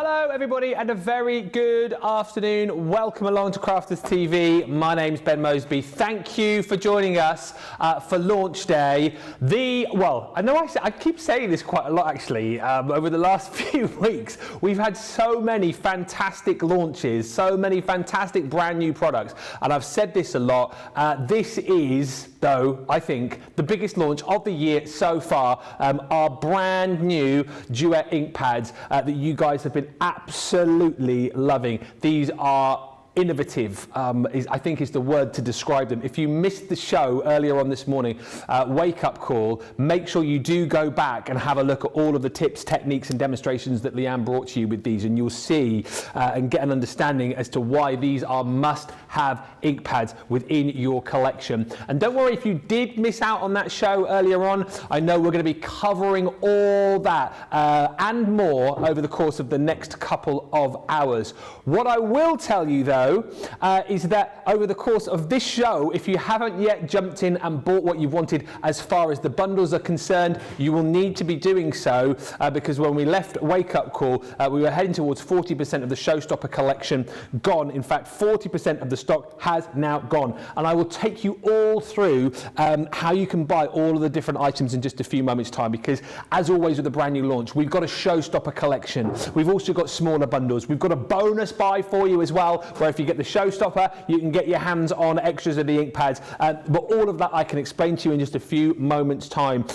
Hello everybody and a very good afternoon. Welcome along to Crafters TV. My name's Ben Moseby. Thank you for joining us for launch day. I keep saying this quite a lot actually. Over the last few weeks, we've had so many fantastic launches, so many fantastic brand new products. And I've said this a lot. This is, though, I think, the biggest launch of the year so far. Our brand new Duet Inkpads that you guys have been absolutely loving. These are innovative, I think is the word to describe them. If you missed the show earlier on this morning, wake up call, make sure you do go back and have a look at all of the tips, techniques and demonstrations that Leanne brought to you with these, and you'll see and get an understanding as to why these are must-have ink pads within your collection. And don't worry if you did miss out on that show earlier on. I know we're going to be covering all that and more over the course of the next couple of hours. What I will tell you though is that over the course of this show, if you haven't yet jumped in and bought what you've wanted as far as the bundles are concerned, you will need to be doing so because when we left Wake Up Call, we were heading towards 40% of the Showstopper collection gone. In fact, 40% of the stock has now gone. And I will take you all through how you can buy all of the different items in just a few moments' time, because as always with a brand new launch, we've got a Showstopper collection. We've also got smaller bundles. We've got a bonus buy for you as well, where if you get the Showstopper, you can get your hands on extras of the ink pads. But all of that I can explain to you in just a few moments' time.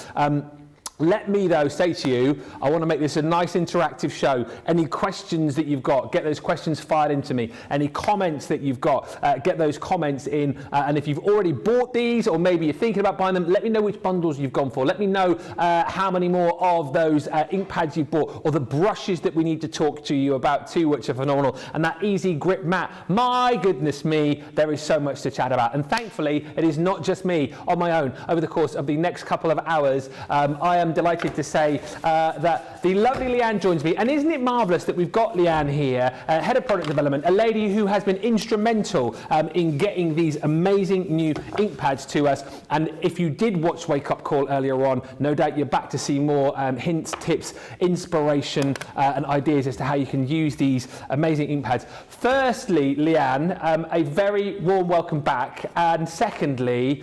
Let me, though, say to you, I want to make this a nice interactive show. Any questions that you've got, get those questions fired into me. Any comments that you've got, get those comments in. And if you've already bought these, or maybe you're thinking about buying them, let me know which bundles you've gone for. Let me know how many more of those ink pads you've bought, or the brushes that we need to talk to you about too, which are phenomenal. And that easy grip mat. My goodness me, there is so much to chat about. And thankfully, it is not just me on my own. Over the course of the next couple of hours, I am delighted to say that the lovely Leanne joins me. And isn't it marvellous that we've got Leanne here, Head of Product Development, a lady who has been instrumental in getting these amazing new ink pads to us. And if you did watch Wake Up Call earlier on, no doubt you're back to see more hints, tips, inspiration and ideas as to how you can use these amazing ink pads. Firstly, Leanne, a very warm welcome back. And secondly,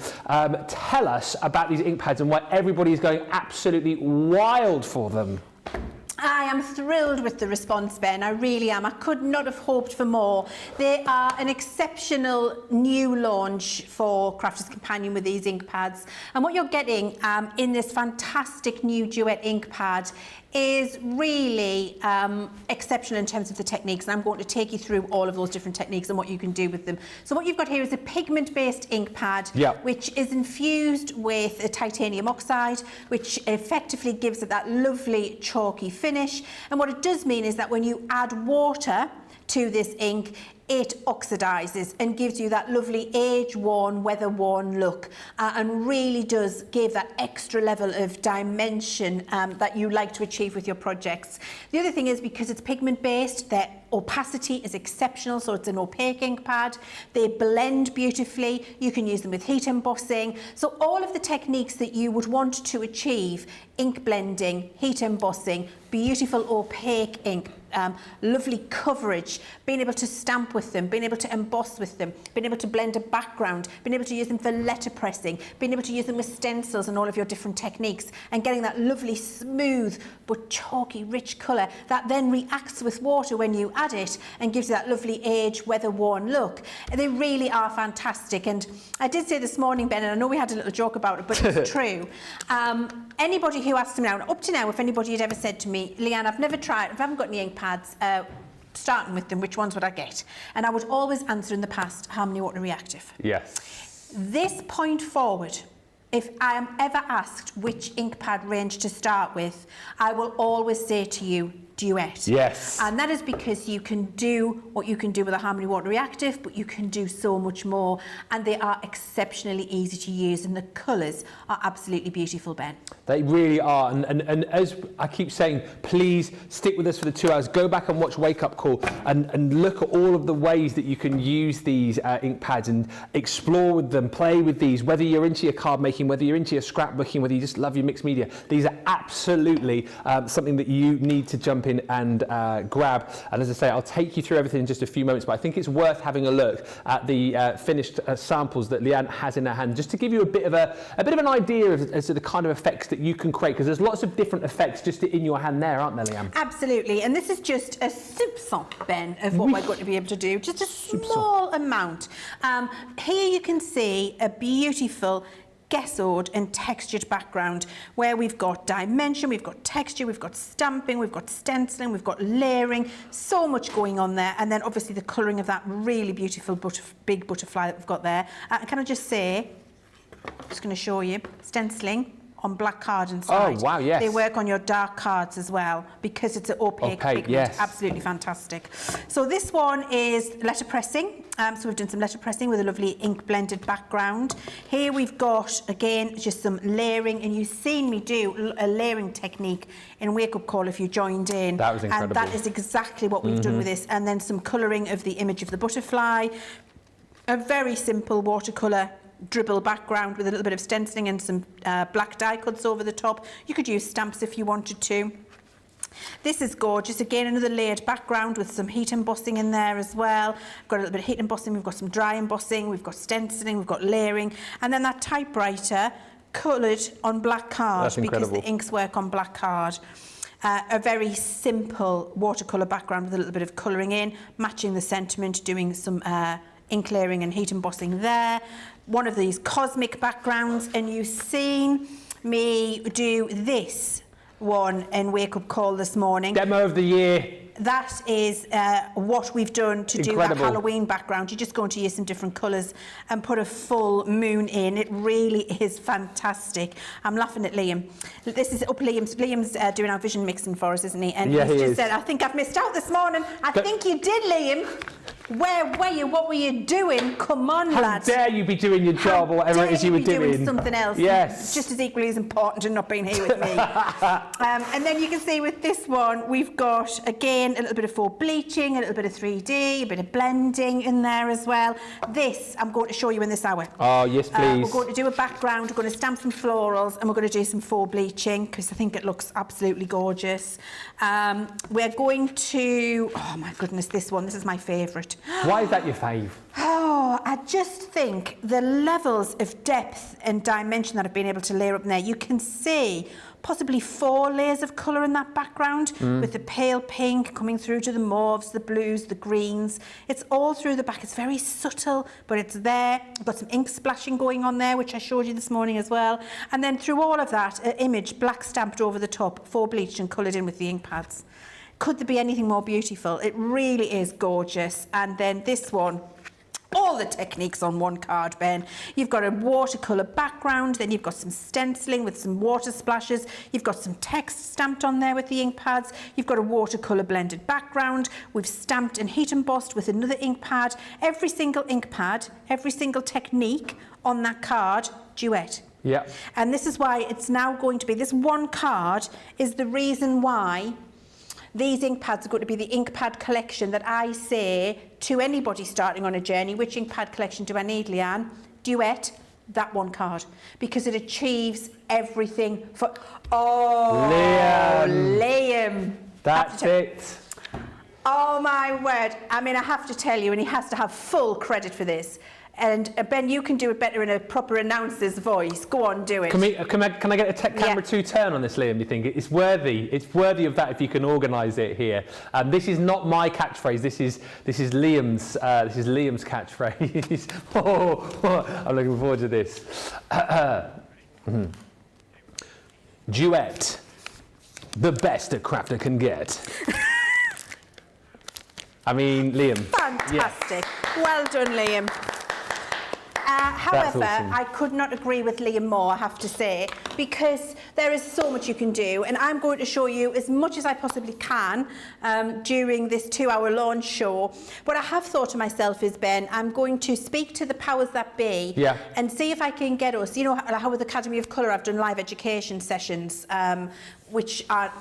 tell us about these ink pads and why everybody is going absolutely wild for them. I am thrilled with the response, Ben. I really am. I could not have hoped for more. They are an exceptional new launch for Crafters Companion with these ink pads. And what you're getting in this fantastic new Duet ink pad is really exceptional in terms of the techniques, and I'm going to take you through all of those different techniques and what you can do with them. So what you've got here is a pigment-based ink pad, which is infused with a titanium oxide, which effectively gives it that lovely chalky finish. And what it does mean is that when you add water to this ink, it oxidizes and gives you that lovely age-worn, weather-worn look, and really does give that extra level of dimension that you like to achieve with your projects. The other thing is, because it's pigment-based, their opacity is exceptional, so it's an opaque ink pad. They blend beautifully. You can use them with heat embossing. So all of the techniques that you would want to achieve, ink blending, heat embossing, beautiful opaque ink, lovely coverage, being able to stamp with them, being able to emboss with them, being able to blend a background, being able to use them for letterpressing, being able to use them with stencils and all of your different techniques, and getting that lovely smooth but chalky rich colour that then reacts with water when you add it and gives you that lovely age weather worn look. And they really are fantastic. And I did say this morning, Ben, and I know we had a little joke about it, but it's true. Anybody who asked me now, and up to now, if anybody had ever said to me, Leanne, I've never tried, if I haven't got any ink pads, starting with them, which ones would I get? And I would always answer in the past, Harmony Water Reactive. Yes. This point forward, if I am ever asked which ink pad range to start with, I will always say to you, Duet. Yes. And that is because you can do what you can do with a Harmony Water Reactive, but you can do so much more, and they are exceptionally easy to use, and the colours are absolutely beautiful, Ben. They really are, and as I keep saying, please stick with us for the 2 hours. Go back and watch Wake Up Call and look at all of the ways that you can use these ink pads and explore with them, play with these, whether you're into your card making, whether you're into your scrapbooking, whether you just love your mixed media. These are absolutely something that you need to jump jump in and grab. And as I say, I'll take you through everything in just a few moments, but I think it's worth having a look at the finished samples that Leann has in her hand, just to give you a bit of an idea as to the kind of effects that you can create, because there's lots of different effects just in your hand there, aren't there, Leann? Absolutely, and this is just a soupçon, Ben, of what we're going to be able to do, just a small amount. Here you can see a beautiful gessoed and textured background where we've got dimension, we've got texture, we've got stamping, we've got stenciling, we've got layering, so much going on there, and then obviously the colouring of that really beautiful big butterfly that we've got there. Can I just say, I'm just going to show you, stenciling on black card inside. Oh, wow, yes. They work on your dark cards as well because it's an opaque pigment. Yes. Absolutely fantastic. So this one is letterpressing. So we've done some letterpressing with a lovely ink blended background. Here we've got, again, just some layering, and you've seen me do a layering technique in Wake Up Call if you joined in. That was incredible. And that is exactly what we've done with this. And then some colouring of the image of the butterfly. A very simple watercolour dribble background with a little bit of stenciling and some black die cuts over the top. You could use stamps if you wanted to. This is gorgeous. Again, another layered background with some heat embossing in there as well. We've got a little bit of heat embossing, we've got some dry embossing, we've got stenciling, we've got layering, and then that typewriter coloured on black card because the inks work on black card. A very simple watercolour background with a little bit of colouring in, matching the sentiment, doing some ink layering and heat embossing there. One of these cosmic backgrounds, and you've seen me do this one in Wake Up Call this morning. Demo of the year. That is what we've done to do that Halloween background. You're just going to use some different colours and put a full moon in. It really is fantastic. I'm laughing at Liam. This is up Liam's doing our vision mixing for us, isn't he? And yeah, he's just said, I think I've missed out this morning. I think you did, Liam. Where were you? What were you doing? Come on, lad. How dare you be doing your job or whatever it is you were doing. Something else. Yes. Just as equally as important and not being here with me. And then you can see with this one, we've got, again, a little bit of faux bleaching, a little bit of 3D, a bit of blending in there as well. This, I'm going to show you in this hour. Oh, yes, please. We're going to do a background, we're going to stamp some florals, and we're going to do some faux bleaching, because I think it looks absolutely gorgeous. We're going to, oh my goodness, this is my favourite. Why is that your fave? Oh, I just think the levels of depth and dimension that I've been able to layer up in there, you can see possibly 4 layers of colour in that background, with the pale pink coming through to the mauves, the blues, the greens. It's all through the back. It's very subtle, but it's there. I've got some ink splashing going on there, which I showed you this morning as well. And then through all of that, an image black stamped over the top, faux bleached and coloured in with the ink pads. Could there be anything more beautiful? It really is gorgeous. And then this one, all the techniques on one card, Ben. You've got a watercolour background, then you've got some stenciling with some water splashes, you've got some text stamped on there with the ink pads, you've got a watercolour blended background, we've stamped and heat embossed with another ink pad. Every single ink pad, every single technique on that card, Duet. Yeah. And this is why it's now going to be, this one card is the reason why these ink pads are going to be the ink pad collection that I say to anybody starting on a journey, which ink pad collection do I need, Leann? Duet, that one card, because it achieves everything for... Oh, Liam. That's it. Oh, my word. I mean, I have to tell you, and he has to have full credit for this. And Ben, you can do it better in a proper announcer's voice. Go on, do it. Can I get a camera 2 turn on this, Liam? Do you think it's worthy? It's worthy of that if you can organise it here. This is not my catchphrase. This is Liam's. This is Liam's catchphrase. I'm looking forward to this. Duet, the best a crafter can get. I mean, Liam. Fantastic. Yes. Well done, Liam. However, awesome. I could not agree with Liam more, I have to say, because there is so much you can do, and I'm going to show you as much as I possibly can during this 2-hour launch show. What I have thought to myself is, Ben, I'm going to speak to the powers that be and see if I can get us, you know, how with Academy of Colour I've done live education sessions, which are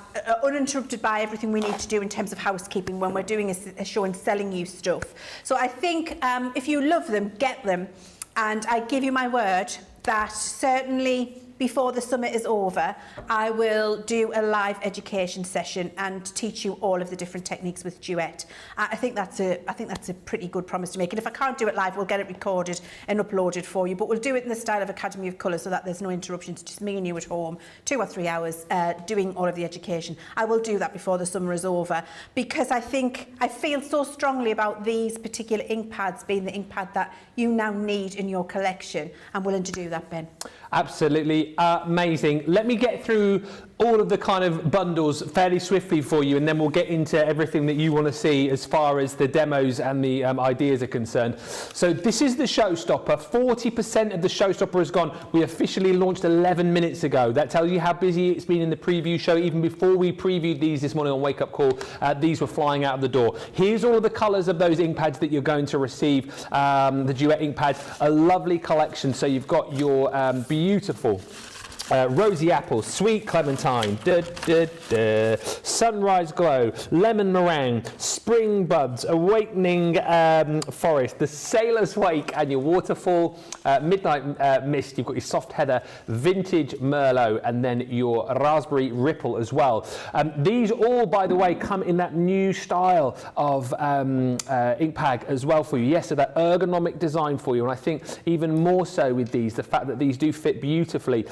uninterrupted by everything we need to do in terms of housekeeping when we're doing a show and selling you stuff. So I think if you love them, get them. And I give you my word that certainly before the summer is over, I will do a live education session and teach you all of the different techniques with Duet. I think that's a pretty good promise to make. And if I can't do it live, we'll get it recorded and uploaded for you. But we'll do it in the style of Academy of Colour so that there's no interruptions. Just me and you at home, 2 or 3 hours, doing all of the education. I will do that before the summer is over, because I feel so strongly about these particular ink pads being the ink pad that you now need in your collection. I'm willing to do that, Ben. Absolutely amazing. Let me get through all of the kind of bundles fairly swiftly for you, and then we'll get into everything that you want to see as far as the demos and the ideas are concerned. So this is the showstopper. 40% of the showstopper has gone. We officially launched 11 minutes ago. That tells you how busy it's been in the preview show. Even before we previewed these this morning on Wake Up Call, these were flying out of the door. Here's all of the colours of those ink pads that you're going to receive. The Duet ink pads, a lovely collection. So you've got your beautiful rosy apple, sweet clementine, sunrise glow, lemon meringue, spring buds, awakening forest, the sailor's wake, and your waterfall, midnight mist. You've got your soft heather, vintage merlot, and then your raspberry ripple as well. These all, by the way, come in that new style of ink pad as well for you. Yes, so that ergonomic design for you, and I think even more so with these, the fact that these do fit beautifully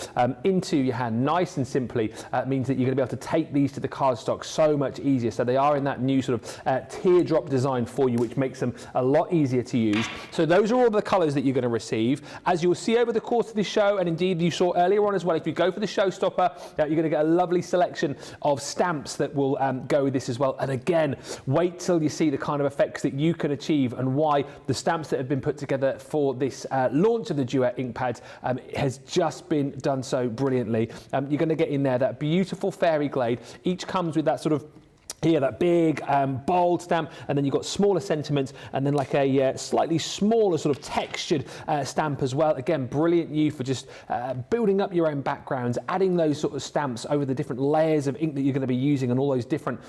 into your hand nice and simply means that you're going to be able to take these to the cardstock so much easier. So they are in that new sort of teardrop design for you, which makes them a lot easier to use. So those are all the colours that you're going to receive. As you'll see over the course of this show, and indeed you saw earlier on as well, if you go for the showstopper, you're going to get a lovely selection of stamps that will go with this as well. And again, wait till you see the kind of effects that you can achieve and why the stamps that have been put together for this launch of the Duet ink pads has just been done so brilliantly. You're going to get in there that beautiful fairy glade. Each comes with that sort of here, that big, bold stamp, and then you've got smaller sentiments, and then like a slightly smaller sort of textured stamp as well. Again, brilliant you for just building up your own backgrounds, adding those sort of stamps over the different layers of ink that you're going to be using and all those different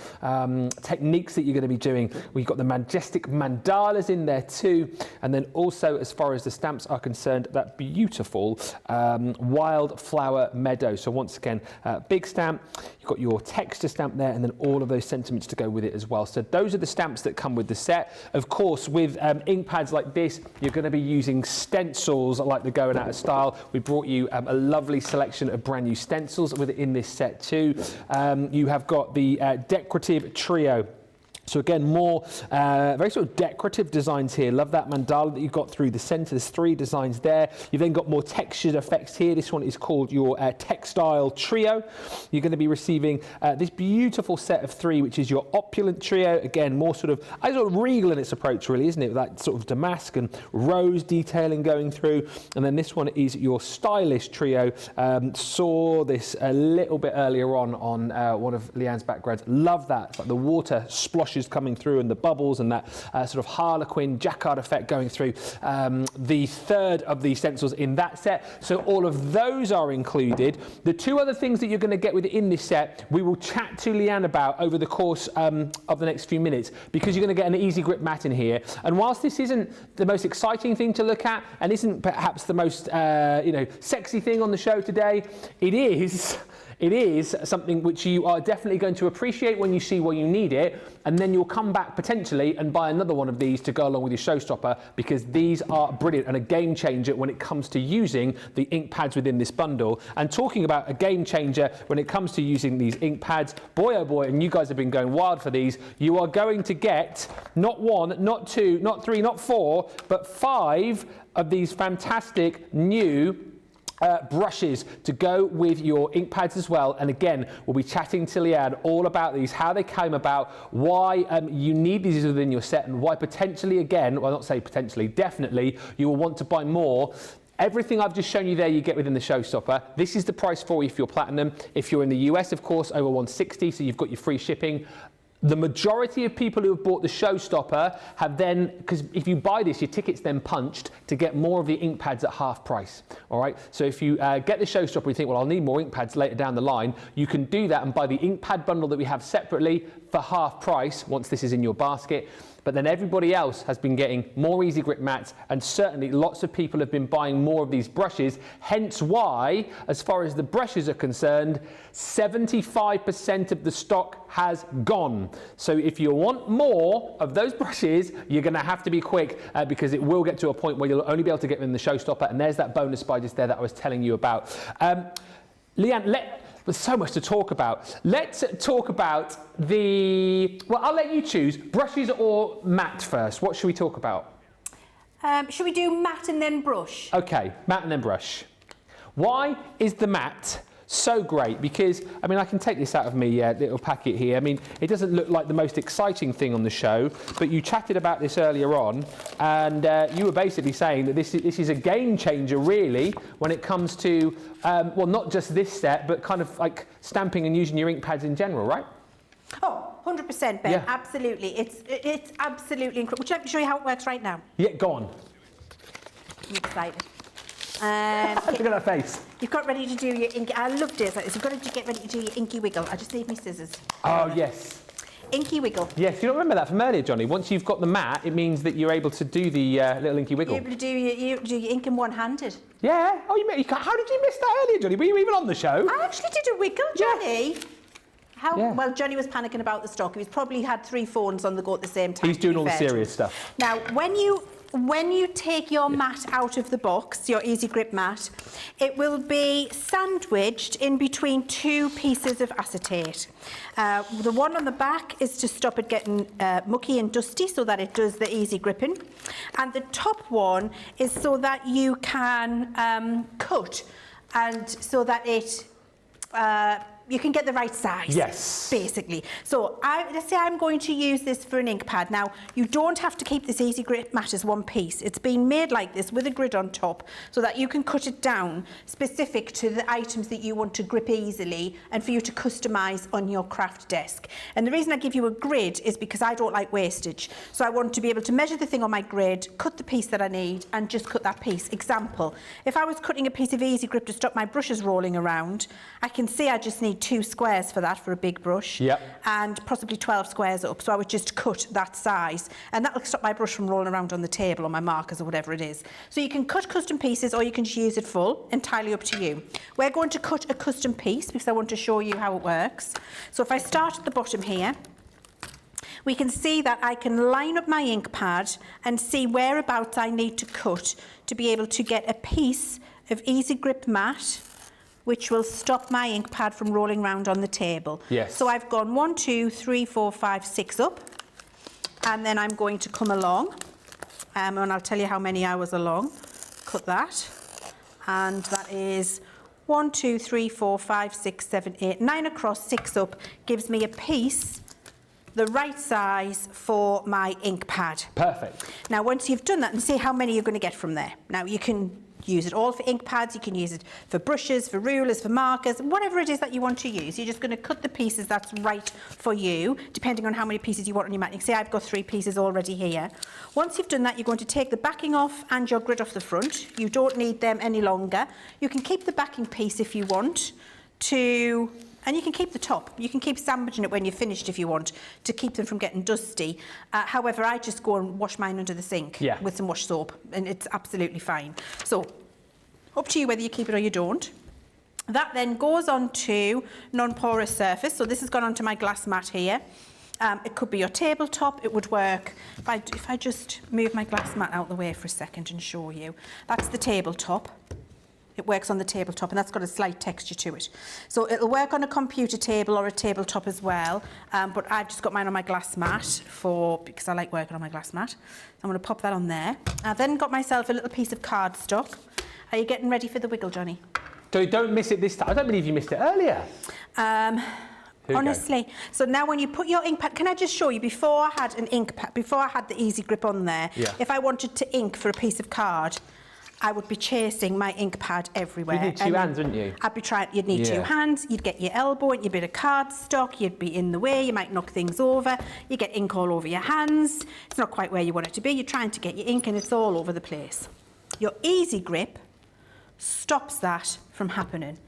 techniques that you're going to be doing. We've got the majestic mandalas in there too, and then also, as far as the stamps are concerned, that beautiful wildflower meadow. So once again, big stamp, you've got your texture stamp there, and then all of those sentiments to go with it as well. So those are the stamps that come with the set. Of course, with ink pads like this, you're going to be using stencils like the Going Out of Style. We brought you a lovely selection of brand new stencils with it in this set too. You have got the decorative trio. So again, more very sort of decorative designs here. Love that mandala that you've got through the centre. There's 3 designs there. You've then got more textured effects here. This one is called your textile trio. You're going to be receiving this beautiful set of 3, which is your opulent trio. Again, more sort of regal in its approach, really, isn't it? With that sort of damask and rose detailing going through. And then this one is your stylish trio. Saw this a little bit earlier on one of Leann's backgrounds. Love that. It's like the water sploshes coming through and the bubbles and that sort of harlequin jacquard effect going through. The 3rd of the stencils in that set. So all of those are included. The 2 other things that you're going to get within this set, we will chat to Leann about over the course of the next few minutes, because you're going to get an easy grip mat in here. And whilst this isn't the most exciting thing to look at and isn't perhaps the most sexy thing on the show today, it is something which you are definitely going to appreciate when you see where you need it, and then you'll come back potentially and buy another one of these to go along with your showstopper, because these are brilliant and a game changer when it comes to using the ink pads within this bundle. And talking about a game changer when it comes to using these ink pads, boy oh boy, and you guys have been going wild for these, you are going to get not 1, not 2, not 3, not 4, but 5 of these fantastic new brushes to go with your ink pads as well. And again, we'll be chatting to Leann all about these, how they came about, why you need these within your set, and why potentially, again, well, not say potentially, definitely, you will want to buy more. Everything I've just shown you there, you get within the showstopper. This is the price for you if you're platinum. If you're in the US, of course, over $160, so you've got your free shipping. The majority of people who have bought the showstopper have then, because if you buy this, your ticket's then punched to get more of the ink pads at half price. All right. So if you get the showstopper and you think, well, I'll need more ink pads later down the line, you can do that and buy the ink pad bundle that we have separately for half price once this is in your basket. but then everybody else has been getting more easy grip mats, and certainly lots of people have been buying more of these brushes, hence why, as far as the brushes are concerned, 75% of the stock has gone. So if you want more of those brushes, you're going to have to be quick because it will get to a point where you'll only be able to get them in the showstopper, and there's that bonus buy just there that I was telling you about. Leann, there's so much to talk about. Let's talk about well, I'll let you choose, brushes or matte first. What should we talk about? Should we do matte and then brush? Okay, matte and then brush. Why is the matte so great? Because, I mean, I can take this out of my little packet here. I mean, it doesn't look like the most exciting thing on the show, but you chatted about this earlier on, and you were basically saying that this is a game changer, really, when it comes to, well, not just this step, but kind of like stamping and using your ink pads in general, right? Oh, 100%, Ben, Yeah. Absolutely. It's absolutely incredible. Would you like me to show you how it works right now? Yeah, go on. I'm excited. Look at that face. You've got ready to do your inky. I love days like this. You've got to get ready to do your inky wiggle. I just need my scissors. Oh, yes. Inky wiggle. Yes, you don't remember that from earlier, Johnny. Once you've got the mat, it means that you're able to do the little inky wiggle. You're able to do your ink in one-handed. Yeah. Oh, how did you miss that earlier, Johnny? Were you even on the show? I actually did a wiggle, Johnny. Yeah. Well, Johnny was panicking about the stock. He's probably had 3 phones on the go at the same time. He's doing all the serious stuff. Now, when you take your mat out of the box, your easy grip mat, it will be sandwiched in between 2 pieces of acetate. The one on the back is to stop it getting mucky and dusty so that it does the easy gripping. And the top one is so that you can cut and so that it you can get the right size. Yes. Basically. So let's say I'm going to use this for an ink pad. Now, you don't have to keep this easy grip mat as one piece. It's been made like this with a grid on top so that you can cut it down specific to the items that you want to grip easily and for you to customise on your craft desk. And the reason I give you a grid is because I don't like wastage. So I want to be able to measure the thing on my grid, cut the piece that I need and just cut that piece. Example, if I was cutting a piece of easy grip to stop my brushes rolling around, I can see I just need 2 squares for that for a big brush. Yep. And possibly 12 squares up. So I would just cut that size and that will stop my brush from rolling around on the table or my markers or whatever it is. So you can cut custom pieces or you can just use it full, entirely up to you. We're going to cut a custom piece because I want to show you how it works. So if I start at the bottom here, we can see that I can line up my ink pad and see whereabouts I need to cut to be able to get a piece of easy grip mat which will stop my ink pad from rolling around on the table. Yes. So I've gone 1, 2, 3, 4, 5, 6 up, and then I'm going to come along, and I'll tell you how many I was along. Cut that, and that is 1, 2, 3, 4, 5, 6, 7, 8, 9 across, 6 up, gives me a piece the right size for my ink pad. Perfect. Now, once you've done that, and see how many you're going to get from there. Now, you can use it all for ink pads, you can use it for brushes, for rulers, for markers, whatever it is that you want to use. You're just going to cut the pieces that's right for you, depending on how many pieces you want on your mat. You can see I've got 3 pieces already here. Once you've done that, you're going to take the backing off and your grid off the front. You don't need them any longer. You can keep the backing piece if you want to, and you can keep the top. You can keep sandwiching it when you're finished if you want, to keep them from getting dusty. However, I just go and wash mine under the sink with some wash soap, and it's absolutely fine. So, up to you whether you keep it or you don't. That then goes on to non-porous surface. So this has gone onto my glass mat here. It could be your tabletop. It would work. If I just move my glass mat out of the way for a second and show you. That's the tabletop. It works on the tabletop, and that's got a slight texture to it. So it'll work on a computer table or a tabletop as well, but I've just got mine on my glass mat because I like working on my glass mat. I'm going to pop that on there. I've then got myself a little piece of cardstock. Are you getting ready for the wiggle, Johnny? Don't miss it this time. I don't believe you missed it earlier. Honestly. So now when you put your ink pad, can I just show you, before I had an ink pad, before I had the easy grip on there, if I wanted to ink for a piece of card, I would be chasing my ink pad everywhere. You'd need 2 hands, wouldn't you? I'd be trying, you'd need 2 hands, you'd get your elbow and your bit of cardstock, you'd be in the way, you might knock things over, you get ink all over your hands, it's not quite where you want it to be, you're trying to get your ink and it's all over the place. Your easy grip stops that from happening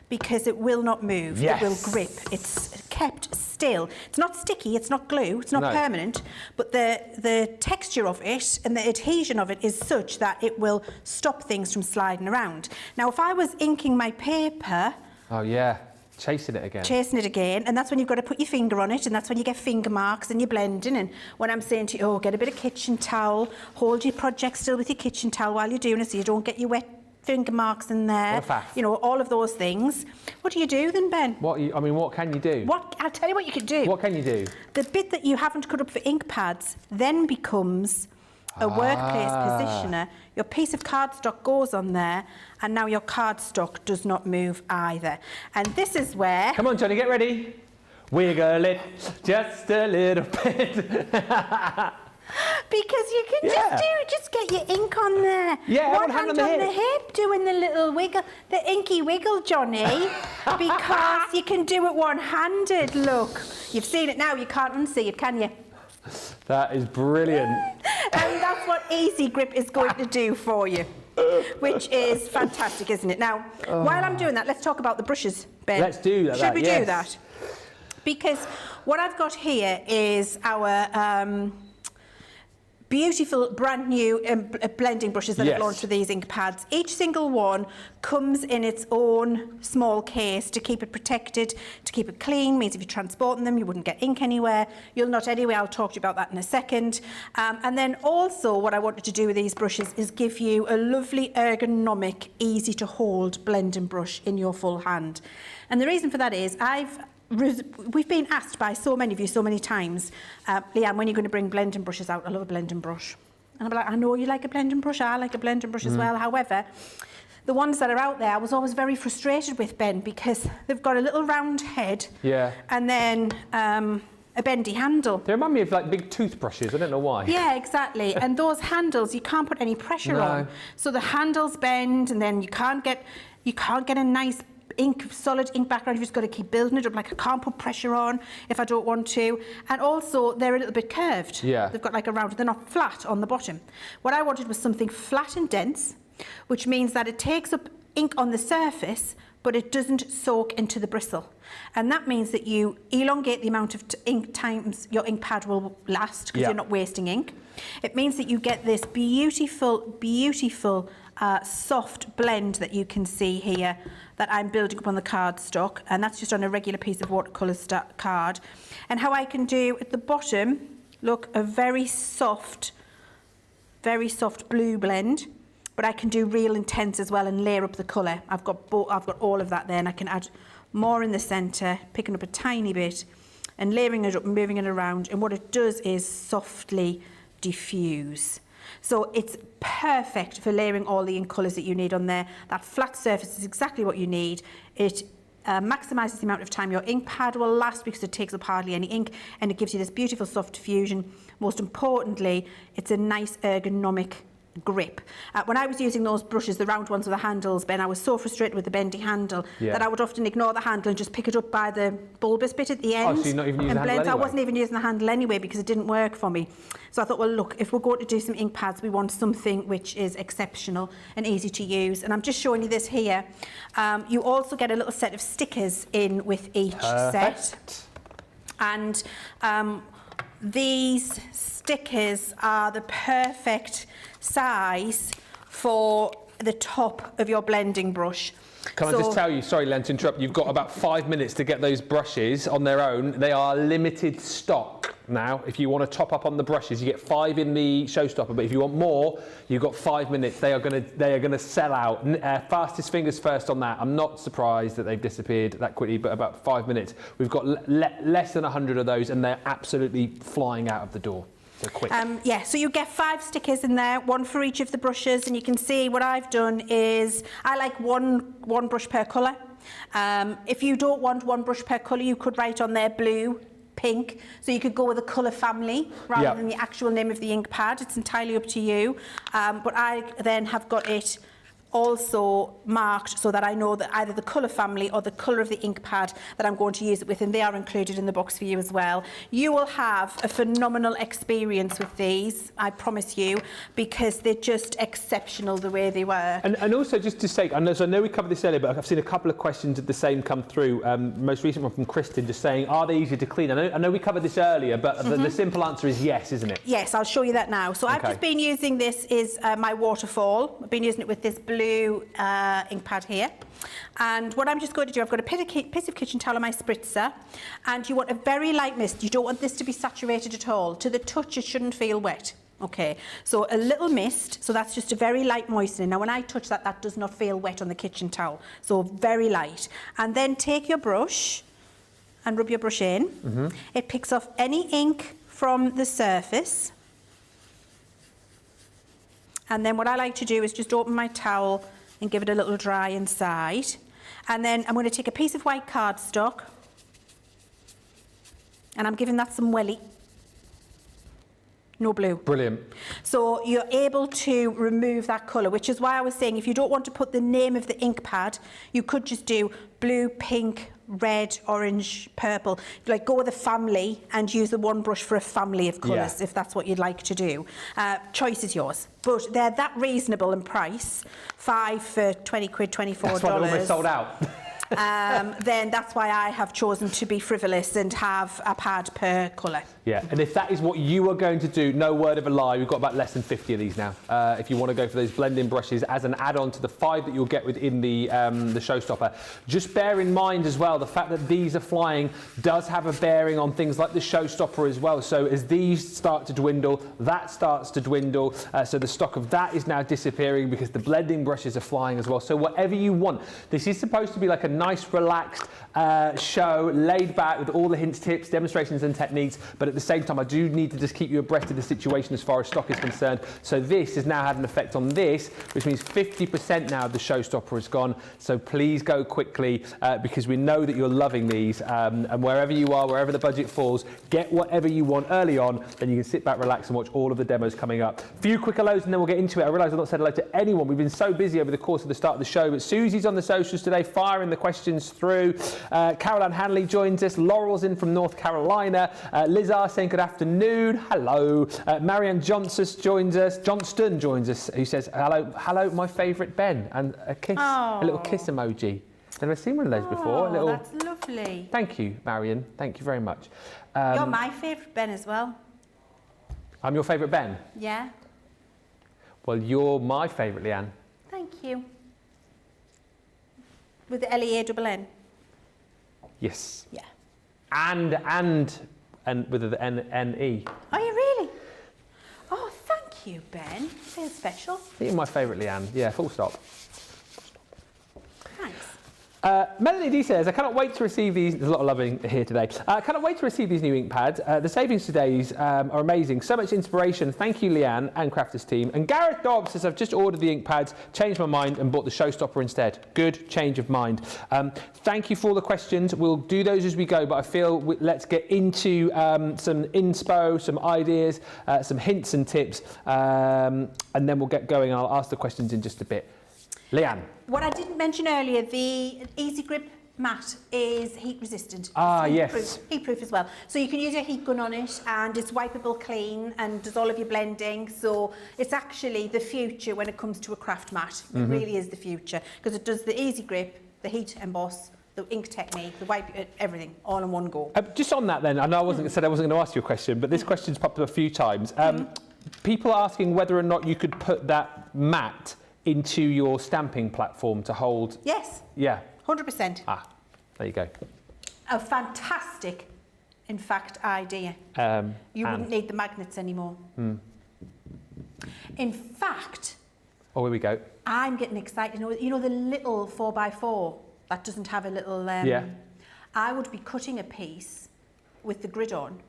because it will not move. Yes. It will grip. It's kept still. It's not sticky, it's not glue, it's not permanent, but the texture of it and the adhesion of it is such that it will stop things from sliding around. Now, if I was inking my paper... Oh, yeah. Chasing it again. And that's when you've got to put your finger on it, and that's when you get finger marks and you're blending. And when I'm saying to you, oh, get a bit of kitchen towel, hold your project still with your kitchen towel while you're doing it so you don't get your wet finger marks in there. What a faff. You know, all of those things. What do you do then, Ben? What can you do? I'll tell you what you can do. What can you do? The bit that you haven't cut up for ink pads then becomes a workplace positioner. Your piece of cardstock goes on there, and now your cardstock does not move either. And this is where... Come on, Johnny, get ready. Wiggle it just a little bit. Because you can just get your ink on there. Yeah, one hand on the hip, doing the little wiggle, the inky wiggle, Johnny, because you can do it one-handed. Look, you've seen it now, you can't unsee it, can you? That is brilliant. And that's what Easy Grip is going to do for you, which is fantastic, isn't it? Now, while I'm doing that, let's talk about the brushes, Ben. Let's do that. Should we do that? Because what I've got here is our beautiful brand new blending brushes that I've launched with these Inkpads. Each single one comes in its own small case to keep it protected, to keep it clean. Means if you're transporting them, you wouldn't get ink anywhere. You'll not anyway. I'll talk to you about that in a second. And then also what I wanted to do with these brushes is give you a lovely ergonomic, easy to hold blending brush in your full hand. And the reason for that is we've been asked by so many of you so many times, Leanne, when are you going to bring blending brushes out? I love a blending brush. And I'm like, I know you like a blending brush, I like a blending brush as well. However, the ones that are out there, I was always very frustrated with, Ben, because they've got a little round head and then a bendy handle. They remind me of like big toothbrushes, I don't know why. Yeah, exactly. And those handles, you can't put any pressure on. So the handles bend, and then you can't get a nice solid ink background. You've just got to keep building it up. Like, I can't put pressure on if I don't want to. And also, they're a little bit curved. Yeah. They've got like a round, they're not flat on the bottom. What I wanted was something flat and dense, which means that it takes up ink on the surface, but it doesn't soak into the bristle. And that means that you elongate the amount of ink times your ink pad will last, because you're not wasting ink. It means that you get this beautiful, beautiful soft blend that you can see here that I'm building up on the cardstock, and that's just on a regular piece of watercolour card. And how I can do at the bottom, look, a very soft blue blend, but I can do real intense as well and layer up the colour. I've got all of that there, and I can add more in the centre, picking up a tiny bit and layering it up and moving it around, and what it does is softly diffuse. So it's perfect for layering all the ink colours that you need on there. That flat surface is exactly what you need. It maximises the amount of time your ink pad will last because it takes up hardly any ink, and it gives you this beautiful soft diffusion. Most importantly, it's a nice ergonomic grip. When I was using those brushes, the round ones with the handles, Ben, I was so frustrated with the bendy handle that I would often ignore the handle and just pick it up by the bulbous bit at the end. So you're not even using the handle anyway? I wasn't even using the handle anyway because it didn't work for me. So I thought, well, look, if we're going to do some ink pads, we want something which is exceptional and easy to use. And I'm just showing you this here. You also get a little set of stickers in with each set. And these stickers are the perfect size for the top of your blending brush. Can I just tell you, sorry Len to interrupt, you've got about 5 minutes to get those brushes on their own. They are limited stock now. If you want to top up on the brushes, you get 5 in the showstopper, but if you want more, you've got 5 minutes. They are going to sell out. Fastest fingers first on that. I'm not surprised that they've disappeared that quickly, but about 5 minutes. We've got less than 100 of those, and they're absolutely flying out of the door. So quick. So you get 5 stickers in there, 1 for each of the brushes, and you can see what I've done is I like one brush per colour. If you don't want 1 brush per colour, you could write on there blue, pink, so you could go with a colour family rather than the actual name of the ink pad. It's entirely up to you. But I then have got it also marked so that I know that either the colour family or the colour of the ink pad that I'm going to use it with, and they are included in the box for you as well. You will have a phenomenal experience with these, I promise you, because they're just exceptional the way they work. And also just to say, I know we covered this earlier, but I've seen a couple of questions of the same come through. Most recent one from Kristen just saying, are they easy to clean? I know we covered this earlier, but the simple answer is yes, isn't it? Yes, I'll show you that now. So I've just been using this is my waterfall. I've been using it with this blue ink pad here. And what I'm just going to do, I've got a piece of kitchen towel on my spritzer, and you want a very light mist. You don't want this to be saturated at all. To the touch, it shouldn't feel wet. Okay, so a little mist, so that's just a very light moistening. Now when I touch that, that does not feel wet on the kitchen towel, so very light. And then take your brush and rub your brush in. It picks off any ink from the surface. And then what I like to do is just open my towel and give it a little dry inside. And then I'm going to take a piece of white cardstock and I'm giving that some welly. No blue. Brilliant. So you're able to remove that colour, which is why I was saying if you don't want to put the name of the ink pad, you could just do blue, pink, red, orange, purple. Like go with a family and use the one brush for a family of colours, if that's what you'd like to do. Choice is yours. But they're that reasonable in price, 5 for 20 quid, $24. That's why they're almost sold out. Then that's why I have chosen to be frivolous and have a pad per colour. Yeah, and if that is what you are going to do, no word of a lie, we've got about less than 50 of these now. If you want to go for those blending brushes as an add-on to the 5 that you'll get within the showstopper. Just bear in mind as well, the fact that these are flying does have a bearing on things like the showstopper as well. So as these start to dwindle, that starts to dwindle. So the stock of that is now disappearing because the blending brushes are flying as well. So whatever you want, this is supposed to be like a nice, relaxed show, laid back with all the hints, tips, demonstrations and techniques. But at the same time, I do need to just keep you abreast of the situation as far as stock is concerned. So this has now had an effect on this, which means 50% now of the showstopper is gone. So please go quickly because we know that you're loving these. And wherever you are, wherever the budget falls, get whatever you want early on. Then you can sit back, relax and watch all of the demos coming up. A few quick hellos and then we'll get into it. I realise I've not said hello to anyone. We've been so busy over the course of the start of the show. But Susie's on the socials today, firing the questions through. Caroline Hanley joins us. Laurel's in from North Carolina. Liz R saying good afternoon. Hello. Marianne Johnston joins us, who says, hello, my favourite Ben. And a kiss, a little kiss emoji. I've never seen one of those before. That's lovely. Thank you, Marianne. Thank you very much. You're my favourite Ben as well. I'm your favourite Ben? Yeah. Well, you're my favourite, Leanne. Thank you. With the Leann. Yes. Yeah. And with the N-E. Are you really? Oh, thank you, Ben. Feels special. You're my favourite, Leanne. Yeah, full stop. Thanks. Melanie D says, I cannot wait to receive these. There's a lot of loving here today. I cannot wait to receive these new ink pads. The savings today are amazing. So much inspiration. Thank you, Leanne and Crafters team. And Gareth Dobbs says, I've just ordered the ink pads, changed my mind and bought the showstopper instead. Good change of mind. Thank you for all the questions. We'll do those as we go, but I feel let's get into some inspo, some ideas, some hints and tips, and then we'll get going. I'll ask the questions in just a bit. Leanne. What I didn't mention earlier, the Easy Grip mat is heat resistant. Yes. Heat proof as well. So you can use your heat gun on it and it's wipeable clean and does all of your blending. So it's actually the future when it comes to a craft mat. It really is the future because it does the Easy Grip, the heat emboss, the ink technique, the wipe, everything, all in one go. Just on that then, I know I wasn't going to ask you a question, but this question's popped up a few times. People are asking whether or not you could put that mat into your stamping platform to hold. Yes. Yeah. 100%. Ah, there you go. A fantastic, in fact, idea. You wouldn't need the magnets anymore. In fact. Oh, here we go. I'm getting excited. You know the little 4x4 that doesn't have a little. Yeah. I would be cutting a piece with the grid on,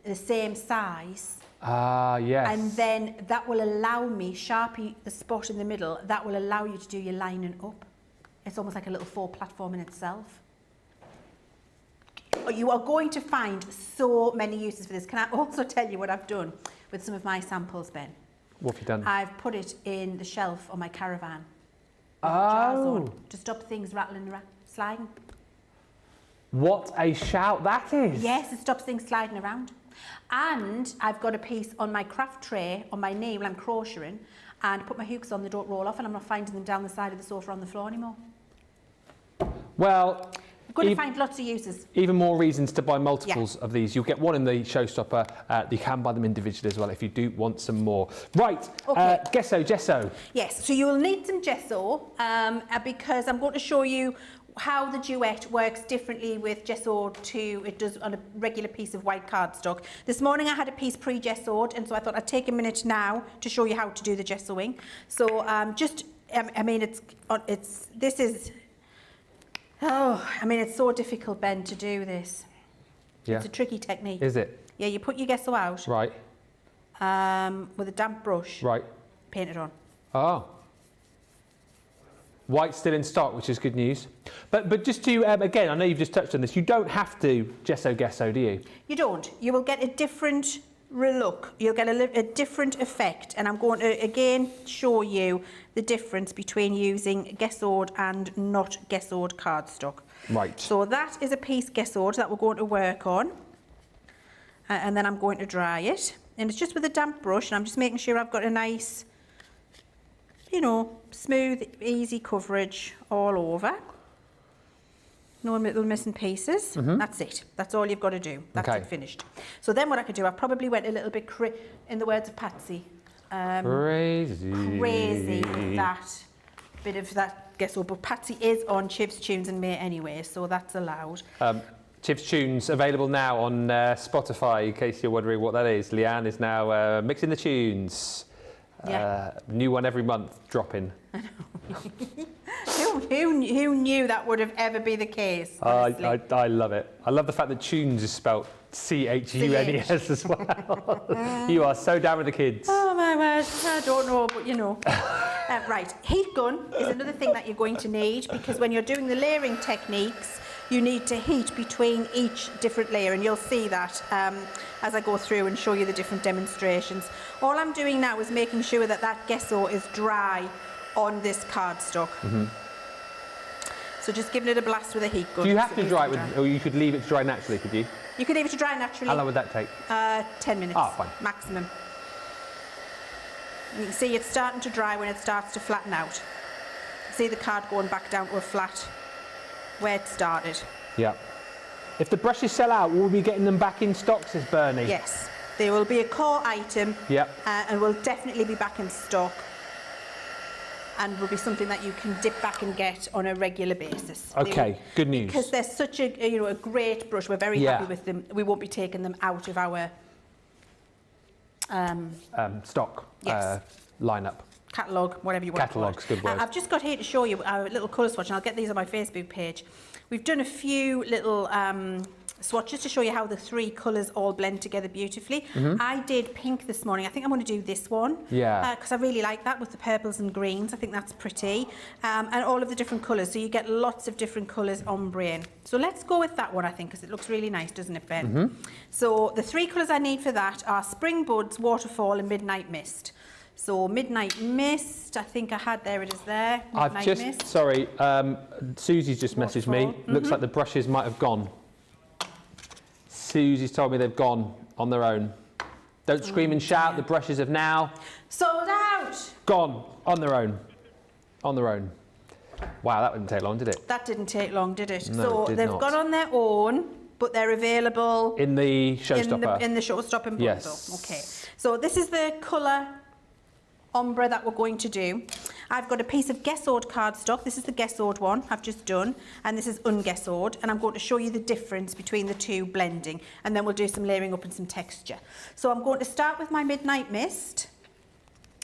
the same size. Yes. And then that will allow me, sharpie the spot in the middle, that will allow you to do your lining up. It's almost like a little 4 platform in itself. You are going to find so many uses for this. Can I also tell you what I've done with some of my samples, Ben? What have you done? I've put it in the shelf on my caravan. jars Oh. on to stop things rattling around, sliding. What a shout that is. Yes, it stops things sliding around. And I've got a piece on my craft tray on my knee while I'm crocheting, and put my hooks on, they don't roll off, and I'm not finding them down the side of the sofa on the floor anymore. Well, I'm going to find lots of uses. even more reasons to buy multiples of these. You'll get one in the showstopper. You can buy them individually as well if you do want some more. Right, Okay. Gesso. Yes, so you will need some gesso because I'm going to show you how the Duet works differently with gesso to it does on a regular piece of white cardstock. This morning I had a piece pre-gessoed, and so I thought I'd take a minute now to show you how to do the gessoing. So it's so difficult, Ben, to do this. Yeah. It's a tricky technique. Is it? Yeah, you put your gesso out Right. with a damp brush, Right. paint it on. Oh. White's still in stock, which is good news. But just to, again, I know you've just touched on this, you don't have to gesso, do you? You don't. You will get a different look. You'll get a different effect. And I'm going to, again, show you the difference between using gessoed and not gessoed cardstock. Right. So that is a piece gessoed that we're going to work on. And then I'm going to dry it. And it's just with a damp brush, and I'm just making sure I've got a nice, you know, smooth, easy coverage all over. No little missing pieces. That's it. That's all you've got to do. That's Okay. it, finished. So then what I could do, I probably went a little bit, in the words of Patsy, Crazy with that bit of that gesso. But Patsy is on Chivs Tunes and May anyway, so that's allowed. Chivs Tunes available now on Spotify, in case you're wondering what that is. Leanne is now mixing the tunes. Yeah. New one every month dropping. Who knew that would have ever be the case? Honestly. I love it. I love the fact that tunes is spelt CHUNES as well. You are so down with the kids. Oh my word, I don't know, but you know. Right, heat gun is another thing that you're going to need, because when you're doing the layering techniques, you need to heat between each different layer, and you'll see that as I go through and show you the different demonstrations. All I'm doing now is making sure that that gesso is dry on this cardstock. So just giving it a blast with a heat gun. Do you have to dry it with, or you could leave it to dry naturally, could you? You could leave it to dry naturally. How long would that take? 10 minutes. Ah, fine. Maximum. And you can see it's starting to dry when it starts to flatten out. See the card going back down to a flat where it started. Yeah. If the brushes sell out, will we be getting them back in stock, says Bernie? Yes. They will be a core item. Yep. And will definitely be back in stock. And will be something that you can dip back and get on a regular basis. Okay, good news. Because they're such a great brush. We're very happy with them. We won't be taking them out of our stock Yes. lineup. catalogue, whatever you want Catalogue's to call it. good word. I've just got here to show you our little colour swatch, and I'll get these on my Facebook page. We've done a few little swatches to show you how the three colours all blend together beautifully. I did pink this morning. I think I'm going to do this one. Yeah. Because I really like that with the purples and greens. I think that's pretty. And all of the different colours. So you get lots of different colours ombre. So let's go with that one, I think, because it looks really nice, doesn't it, Ben? So the three colours I need for that are Spring Buds, Waterfall and Midnight Mist. So Midnight Mist, I think I had, there it is there. Midnight Mist. Sorry, Susie's just messaged me. Waterfall. Looks like the brushes might have gone. Susie's told me they've gone on their own. Don't scream and shout, the brushes have now Sold out! gone on their own. On their own. Wow, that didn't take long, did it? That didn't take long, did it? No, So it did they've not. gone on their own, but they're available In the showstopper. in the showstopper bundle. Yes. Okay. So this is the colour ombre that we're going to do. I've got a piece of gessoed cardstock. This is the gessoed one I've just done, and this is ungessoed, and I'm going to show you the difference between the two blending, and then we'll do some layering up and some texture. So I'm going to start with my Midnight Mist.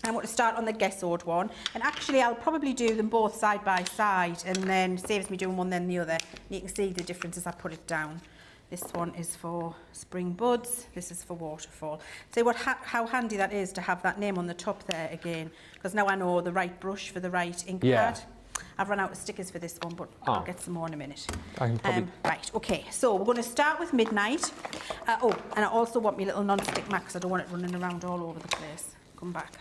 I'm going to start on the gessoed one, and actually I'll probably do them both side by side, and then saves me doing one then the other. You can see the difference as I put it down. This one is for Spring Buds, this is for Waterfall. See how handy that is to have that name on the top there again, because now I know the right brush for the right ink pad. I've run out of stickers for this one, but I'll get some more in a minute. I can probably... Right, okay, so we're going to start with Midnight. Oh, and I also want my little non-stick mat, because I don't want it running around all over the place. Come back.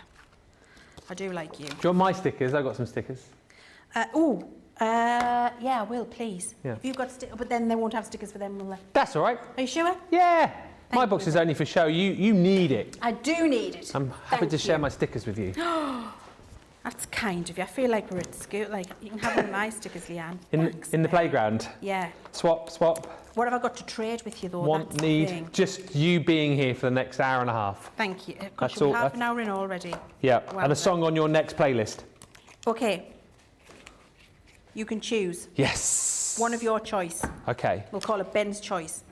I do like you. Do you want my stickers? I've got some stickers. Yeah, I will, please. Yeah. If you've got but then they won't have stickers for them, will they? That's all right. Are you sure? Yeah. My Thank box you. is only for show. You need it. I do need it. I'm happy Thank to share you. my stickers with you. That's kind of you. I feel like we're at school. Like, you can have one of my stickers, Leanne. Thanks, In the Ben. playground. Yeah. Swap. What have I got to trade with you, though? Want, That's the need. thing. Just you being here for the next hour and a half. Thank you. Gosh, That's we're all- half an hour in already. Yeah. Well And a done. song on your next playlist. Okay. You can choose Yes. one of your choice. Okay. We'll call it Ben's choice.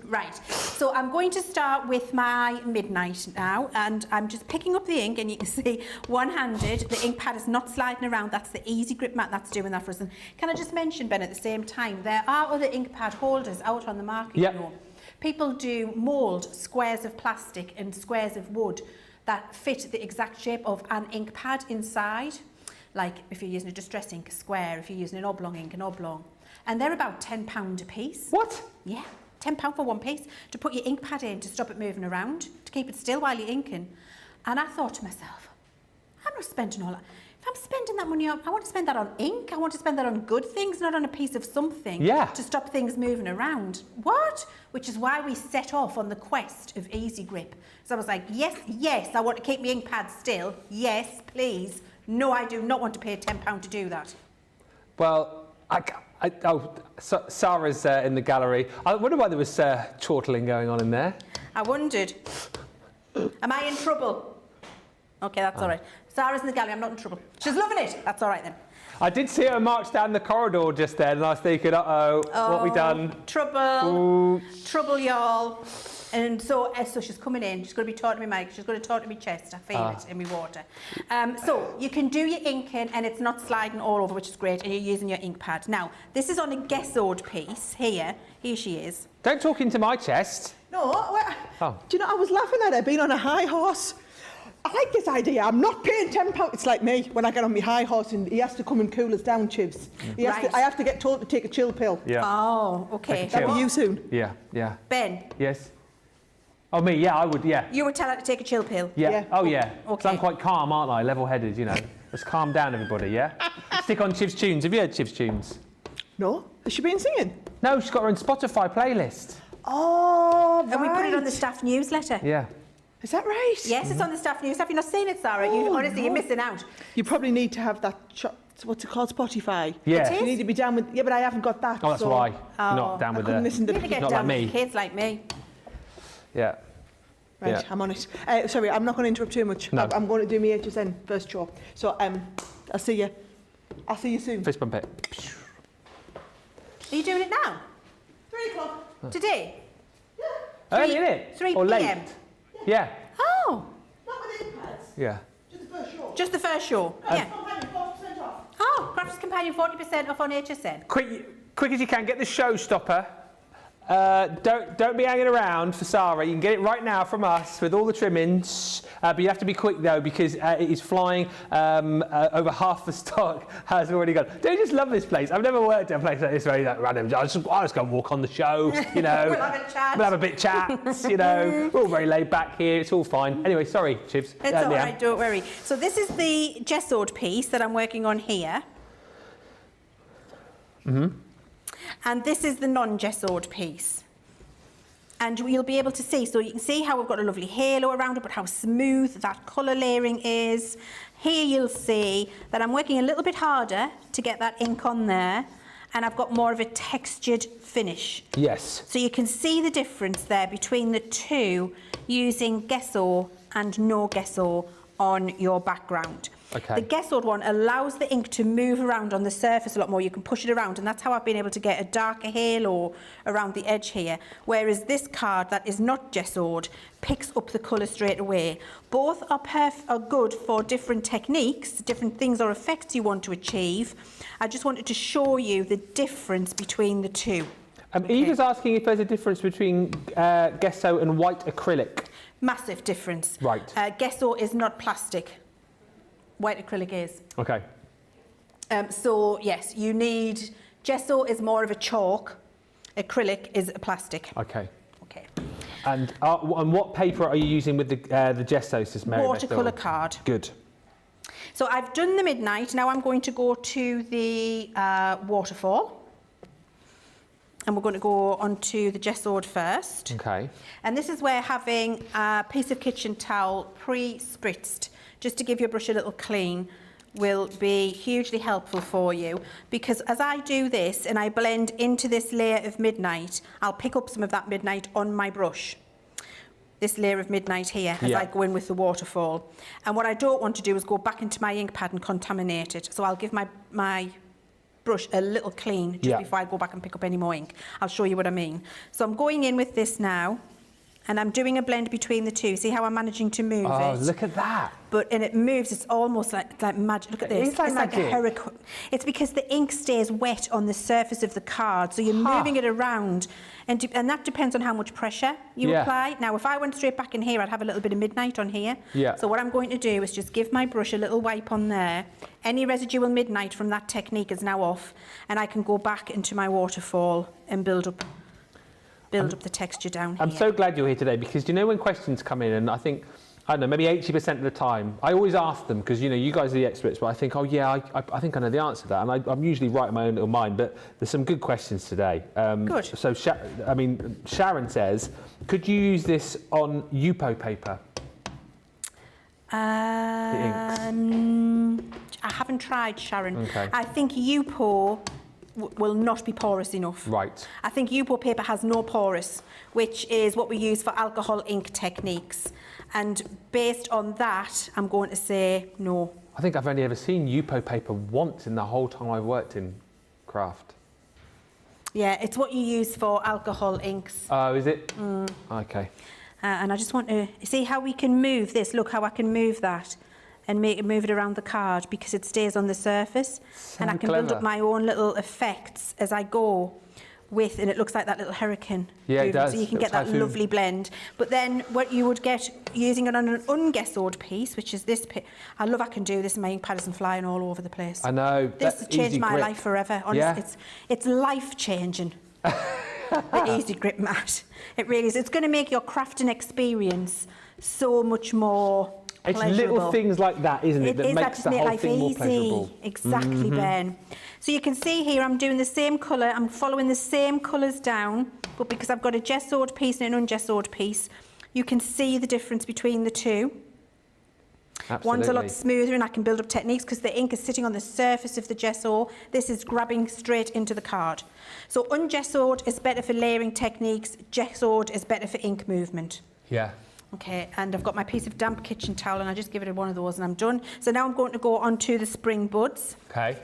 Right. So I'm going to start with my Midnight now, and I'm just picking up the ink, and you can see one-handed. The ink pad is not sliding around. That's the easy grip mat that's doing that for us. And can I just mention, Ben, at the same time, there are other ink pad holders out on the market. Yep. You know. People do mould squares of plastic and squares of wood that fit the exact shape of an ink pad inside. Like if you're using a distress ink, a square. If you're using an oblong ink, an oblong. And they're about £10 a piece. What? Yeah, £10 for one piece to put your ink pad in to stop it moving around, to keep it still while you're inking. And I thought to myself, I'm not spending all that. If I'm spending that money on, I want to spend that on ink. I want to spend that on good things, not on a piece of something to stop things moving around. What? Which is why we set off on the quest of easy grip. So I was like, yes, I want to keep my ink pad still. Yes, please. No, I do not want to pay £10 to do that. Well, Sarah's in the gallery. I wonder why there was chortling going on in there. I wondered. Am I in trouble? Okay, that's all right. Sarah's in the gallery, I'm not in trouble. She's loving it. That's all right then. I did see her march down the corridor just then, and I was thinking, what we done? Trouble. Ooh. Trouble, y'all. And so she's coming in. She's going to be talking to me, Mike. She's going to talk to me chest. I feel it in my water. So you can do your inking, and it's not sliding all over, which is great, and you're using your ink pad. Now, this is on a Gessoed piece here. Here she is. Don't talk into my chest. No, Oh. do you know, I was laughing at her being on a high horse. I like this idea. I'm not paying £10. It's like me when I get on my high horse and he has to come and cool us down, Chivs. I have to get told to take a chill pill. Yeah. Oh, okay. Take a chill. That'll be you soon. Yeah. Ben, Yes. Oh, me? Yeah, I would. Yeah. you would tell her to take a chill pill. Yeah. Oh, yeah. Okay. 'Cause I'm quite calm, aren't I? Level-headed, you know. Let's calm down, everybody. Yeah. Stick on Chiv's tunes. Have you heard Chiv's tunes? No? Has she been singing? No, she's got her own Spotify playlist. Oh, right. And we put it on the staff newsletter. Yeah. Is that right? Yes, it's on the staff news. Have you not seen it, Sarah? Honestly, you're missing out. You probably need to have that, what's it called, Spotify? Yeah. It is? You need to be down with, yeah, but I haven't got that. Oh, that's so why. You're not down I with couldn't the... listen You to need to get Not down like with me. kids like me. Yeah. Right, Yeah. I'm on it. Sorry, I'm not going to interrupt too much. No. I'm going to do my HSN first show. So I'll see you. I'll see you soon. Fist bump it. Are you doing it now? 3 o'clock. Today? Early, innit? 3 Or late. PM. Yeah. Oh, Not with Inkpads. Yeah. Just the first show. just the first show. Yeah. Companion, 40% off. Oh, Crafters Companion 40% off on HSN. Quick as you can, get the showstopper. Don't be hanging around for Sarah. You can get it right now from us with all the trimmings. But you have to be quick though because it is flying. Over half the stock has already gone. Don't you just love this place? I've never worked at a place like this very random. I'll just go and walk on the show. You know, We'll have a chat. We'll have a bit chats. You know, we're all very laid back here. It's all fine. Anyway, sorry, Chivs. It's all Leanne. right, don't worry. So this is the Gessoed piece that I'm working on here. And this is the non-Gessoed piece. And you'll be able to see, so you can see how we've got a lovely halo around it, but how smooth that colour layering is. Here you'll see that I'm working a little bit harder to get that ink on there, and I've got more of a textured finish. Yes. So you can see the difference there between the two using Gesso and no Gesso on your background. Okay. The Gessoed one allows the ink to move around on the surface a lot more. You can push it around, and that's how I've been able to get a darker halo around the edge here. Whereas this card that is not Gessoed picks up the colour straight away. Both are good for different techniques, different things or effects you want to achieve. I just wanted to show you the difference between the two. Eve is asking if there's a difference between Gesso and white acrylic. Massive difference. Right. Gesso is not plastic. White acrylic is. Okay. So yes, you need, Gesso is more of a chalk, acrylic is a plastic. Okay. Okay. And what paper are you using with the Gesso, Sis Mary? Watercolour card. Good. So I've done the Midnight. Now I'm going to go to the Waterfall. And we're going to go onto the Gessoed first. Okay. And this is where having a piece of kitchen towel pre-spritzed, just to give your brush a little clean, will be hugely helpful for you. Because as I do this and I blend into this layer of Midnight, I'll pick up some of that Midnight on my brush. This layer of Midnight here as I go in with the Waterfall. And what I don't want to do is go back into my ink pad and contaminate it. So I'll give my brush a little clean just before I go back and pick up any more ink. I'll show you what I mean. So I'm going in with this now, and I'm doing a blend between the two. See how I'm managing to move it? Oh, look at that. And it moves, it's almost like magic. Look at this. It's like magic. Like a hurricane. It's because the ink stays wet on the surface of the card, so you're moving it around, and that depends on how much pressure you apply. Now, if I went straight back in here, I'd have a little bit of Midnight on here. So what I'm going to do is just give my brush a little wipe on there. Any residual Midnight from that technique is now off, and I can go back into my Waterfall and build up the texture down here. I'm so glad you're here today, because you know when questions come in, and I think, I don't know, maybe 80% of the time, I always ask them, because you know, you guys are the experts, but I think, oh yeah, I think I know the answer to that, and I'm usually right in my own little mind, but there's some good questions today. Good. So, Sharon says, could you use this on Yupo paper? I haven't tried, Sharon. Okay. I think Yupo will not be porous enough. Right. I think Yupo paper has no porous, which is what we use for alcohol ink techniques. And based on that, I'm going to say no. I think I've only ever seen Yupo paper once in the whole time I've worked in craft. Yeah, it's what you use for alcohol inks. Oh, is it? Okay. And I just want to see how we can move this. Look how I can move that and move it around the card, because it stays on the surface. So and I can build up my own little effects as I go with, and it looks like that little hurricane. Yeah, it does. So you can get that lovely blend. But then what you would get using it on an ungessoed piece, which is this, I love I can do this, and my ink pad isn't flying all over the place. I know. This has changed my life forever. Honestly, it's life-changing. The Easy Grip mat. It really is. It's going to make your crafting experience so much more pleasurable. It's little things like that, isn't it, that makes the whole thing more pleasurable. Exactly, Ben. So you can see here I'm doing the same colour, I'm following the same colours down, but because I've got a gessoed piece and an ungessoed piece, you can see the difference between the two. Absolutely. One's a lot smoother, and I can build up techniques because the ink is sitting on the surface of the gesso. This is grabbing straight into the card. So ungessoed is better for layering techniques, gessoed is better for ink movement. Yeah. Okay, and I've got my piece of damp kitchen towel, and I just give it one of those and I'm done. So now I'm going to go onto the spring buds. Okay.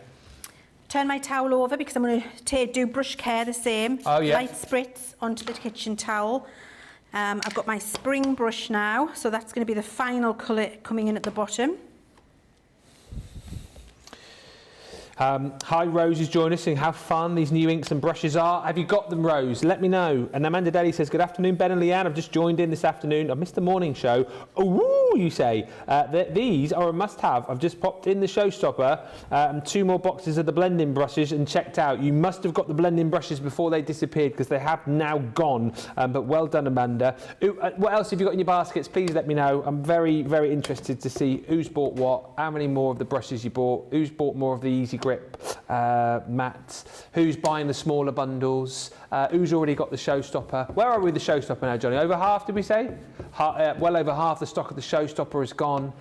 Turn my towel over because I'm going to do brush care the same. Oh, yeah. Light spritz onto the kitchen towel. I've got my spring brush now, so that's going to be the final colour coming in at the bottom. Hi, Rose is joining us, saying how fun these new inks and brushes are. Have you got them, Rose? Let me know. And Amanda Daly says, good afternoon, Ben and Leanne. I've just joined in this afternoon. I missed the morning show. Oh, woo, you say. These are a must-have. I've just popped in the showstopper and 2 more boxes of the blending brushes and checked out. You must have got the blending brushes before they disappeared, because they have now gone. But well done, Amanda. What else have you got in your baskets? Please let me know. I'm very, very interested to see who's bought what, how many more of the brushes you bought, who's bought more of the Easy Grip mats, who's buying the smaller bundles, who's already got the showstopper. Where are we with the showstopper now, Johnny? Over half, did we say? Well over half the stock of the showstopper is gone.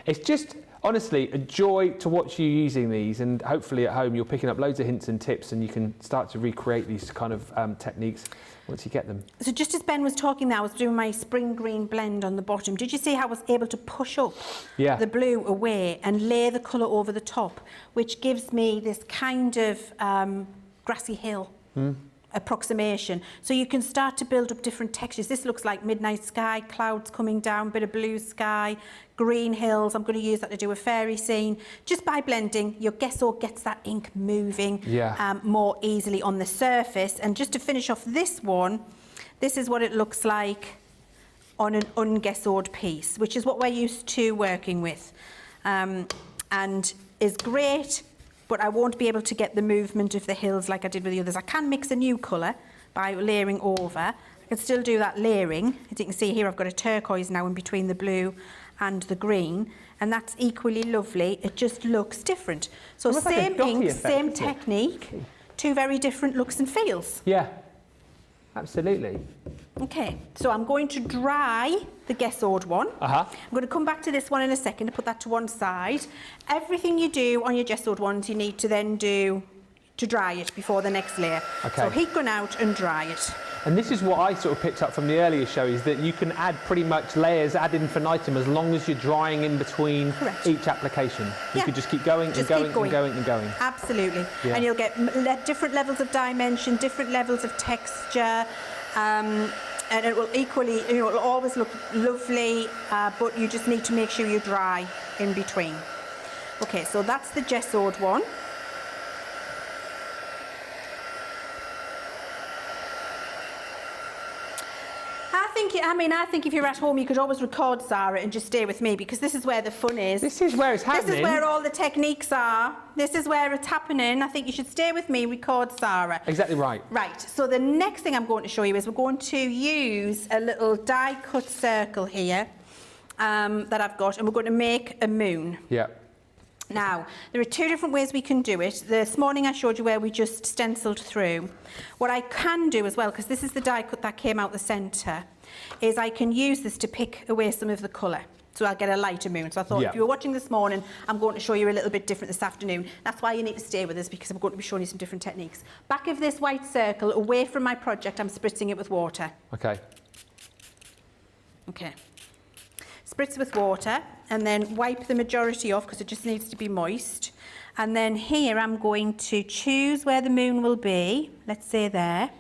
It's just, honestly, a joy to watch you using these, and hopefully at home you're picking up loads of hints and tips, and you can start to recreate these kind of techniques once you get them. So just as Ben was talking there, I was doing my spring green blend on the bottom. Did you see how I was able to push up the blue away and lay the colour over the top, which gives me this kind of grassy hill approximation. So you can start to build up different textures. This looks like midnight sky, clouds coming down, bit of blue sky, green hills. I'm going to use that to do a fairy scene. Just by blending, your gesso gets that ink moving more easily on the surface. And just to finish off this one, this is what it looks like on an ungessoed piece, which is what we're used to working with, and is great. But I won't be able to get the movement of the hills like I did with the others. I can mix a new colour by layering over. I can still do that layering. As you can see here, I've got a turquoise now in between the blue and the green. and that's equally lovely. It just looks different. So Almost like a same docky ink, effect, same isn't it? technique, two very different looks and feels. Yeah, absolutely. Okay, so I'm going to dry the Gessoed one. Uh-huh. I'm going to come back to this one in a second to put that to one side. Everything you do on your Gessoed ones, you need to then do to dry it before the next layer. Okay. So heat gun out and dry it. And this is what I sort of picked up from the earlier show, is that you can add pretty much layers ad infinitum as long as you're drying in between Correct. each application. You Yeah. could just keep going and Just going keep going. and going and going. Absolutely. Yeah. And you'll get different levels of dimension, different levels of texture, and it will equally, it will always look lovely, but you just need to make sure you dry in between. Okay, so that's the Gessoed one. I think if you're at home, you could always record Sarah and just stay with me, because this is where the fun is. This is where it's happening. This is where all the techniques are. This is where it's happening. I think you should stay with me, record Sarah. Exactly right. Right, so the next thing I'm going to show you is we're going to use a little die cut circle here that I've got, and we're going to make a moon. Yeah. Now, there are two different ways we can do it. This morning I showed you where we just stenciled through. What I can do as well, because this is the die cut that came out the centre, is I can use this to pick away some of the colour. So I'll get a lighter moon. So I thought if you were watching this morning, I'm going to show you a little bit different this afternoon. That's why you need to stay with us, because I'm going to be showing you some different techniques. Back of this white circle, away from my project, I'm spritzing it with water. Okay. Okay. Spritz with water and then wipe the majority off, because it just needs to be moist. And then here I'm going to choose where the moon will be. Let's say there.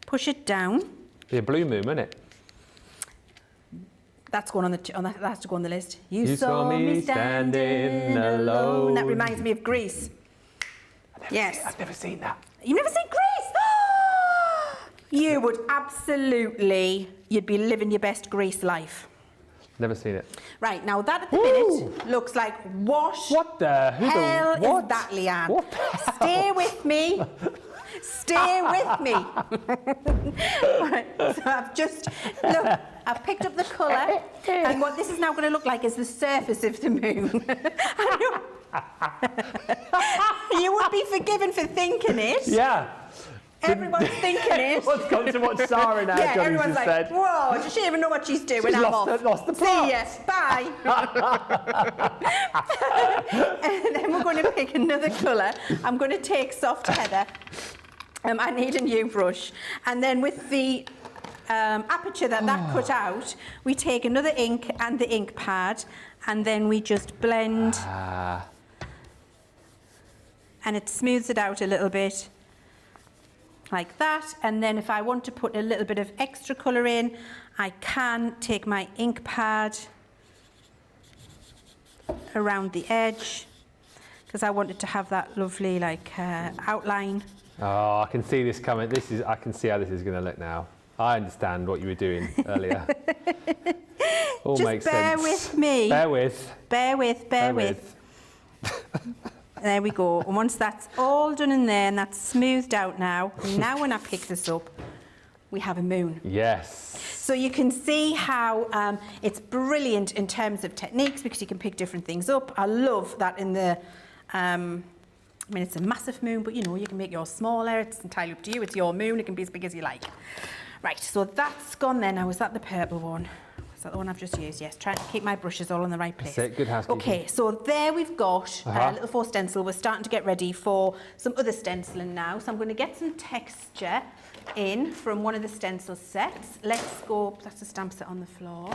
Push it down. Be a blue moon, isn't it? That's going on that has to go on the list. You saw me standing alone. That reminds me of Greece. Yes. I've never seen that. You've never seen Greece? You would absolutely, you'd be living your best Greece life. Never seen it. Right, now that at the minute looks like what the hell what? is that, Leanne? What the hell? Stay with me. Stay with me. Right, so I've just, look, I've picked up the colour, and what this is now going to look like is the surface of the moon. You would be forgiven for thinking it. Yeah. Everyone's thinking it. Everyone's gone to watch Sarah now, Yeah, Johnny's everyone's just like, said. whoa, does she even know what she's doing? She's I'm lost off. the plot. See ya, bye. And then we're going to pick another colour. I'm going to take soft heather. I need a new brush. And then with the aperture that cut out, we take another ink and the ink pad, and then we just blend. And it smooths it out a little bit. Like that, and then if I want to put a little bit of extra colour in, I can take my ink pad around the edge, because I wanted to have that lovely outline. Oh, I can see this coming. I can see how this is going to look now. I understand what you were doing earlier. All Just makes bear sense. with me. Bear with. Bear with. There we go. And once that's all done in there and that's smoothed out now when I pick this up, we have a moon. Yes. So you can see how it's brilliant in terms of techniques, because you can pick different things up. I love that in the, it's a massive moon, but you can make yours smaller. It's entirely up to you. It's your moon. It can be as big as you like. Right, so that's gone there now. Is that the purple one? Is that the one I've just used? Yes, trying to keep my brushes all in the right place. That's it, good housekeeping. Okay, so there we've got a little for stencil. We're starting to get ready for some other stenciling now. So I'm going to get some texture in from one of the stencil sets. Let's go, that's a stamp set on the floor.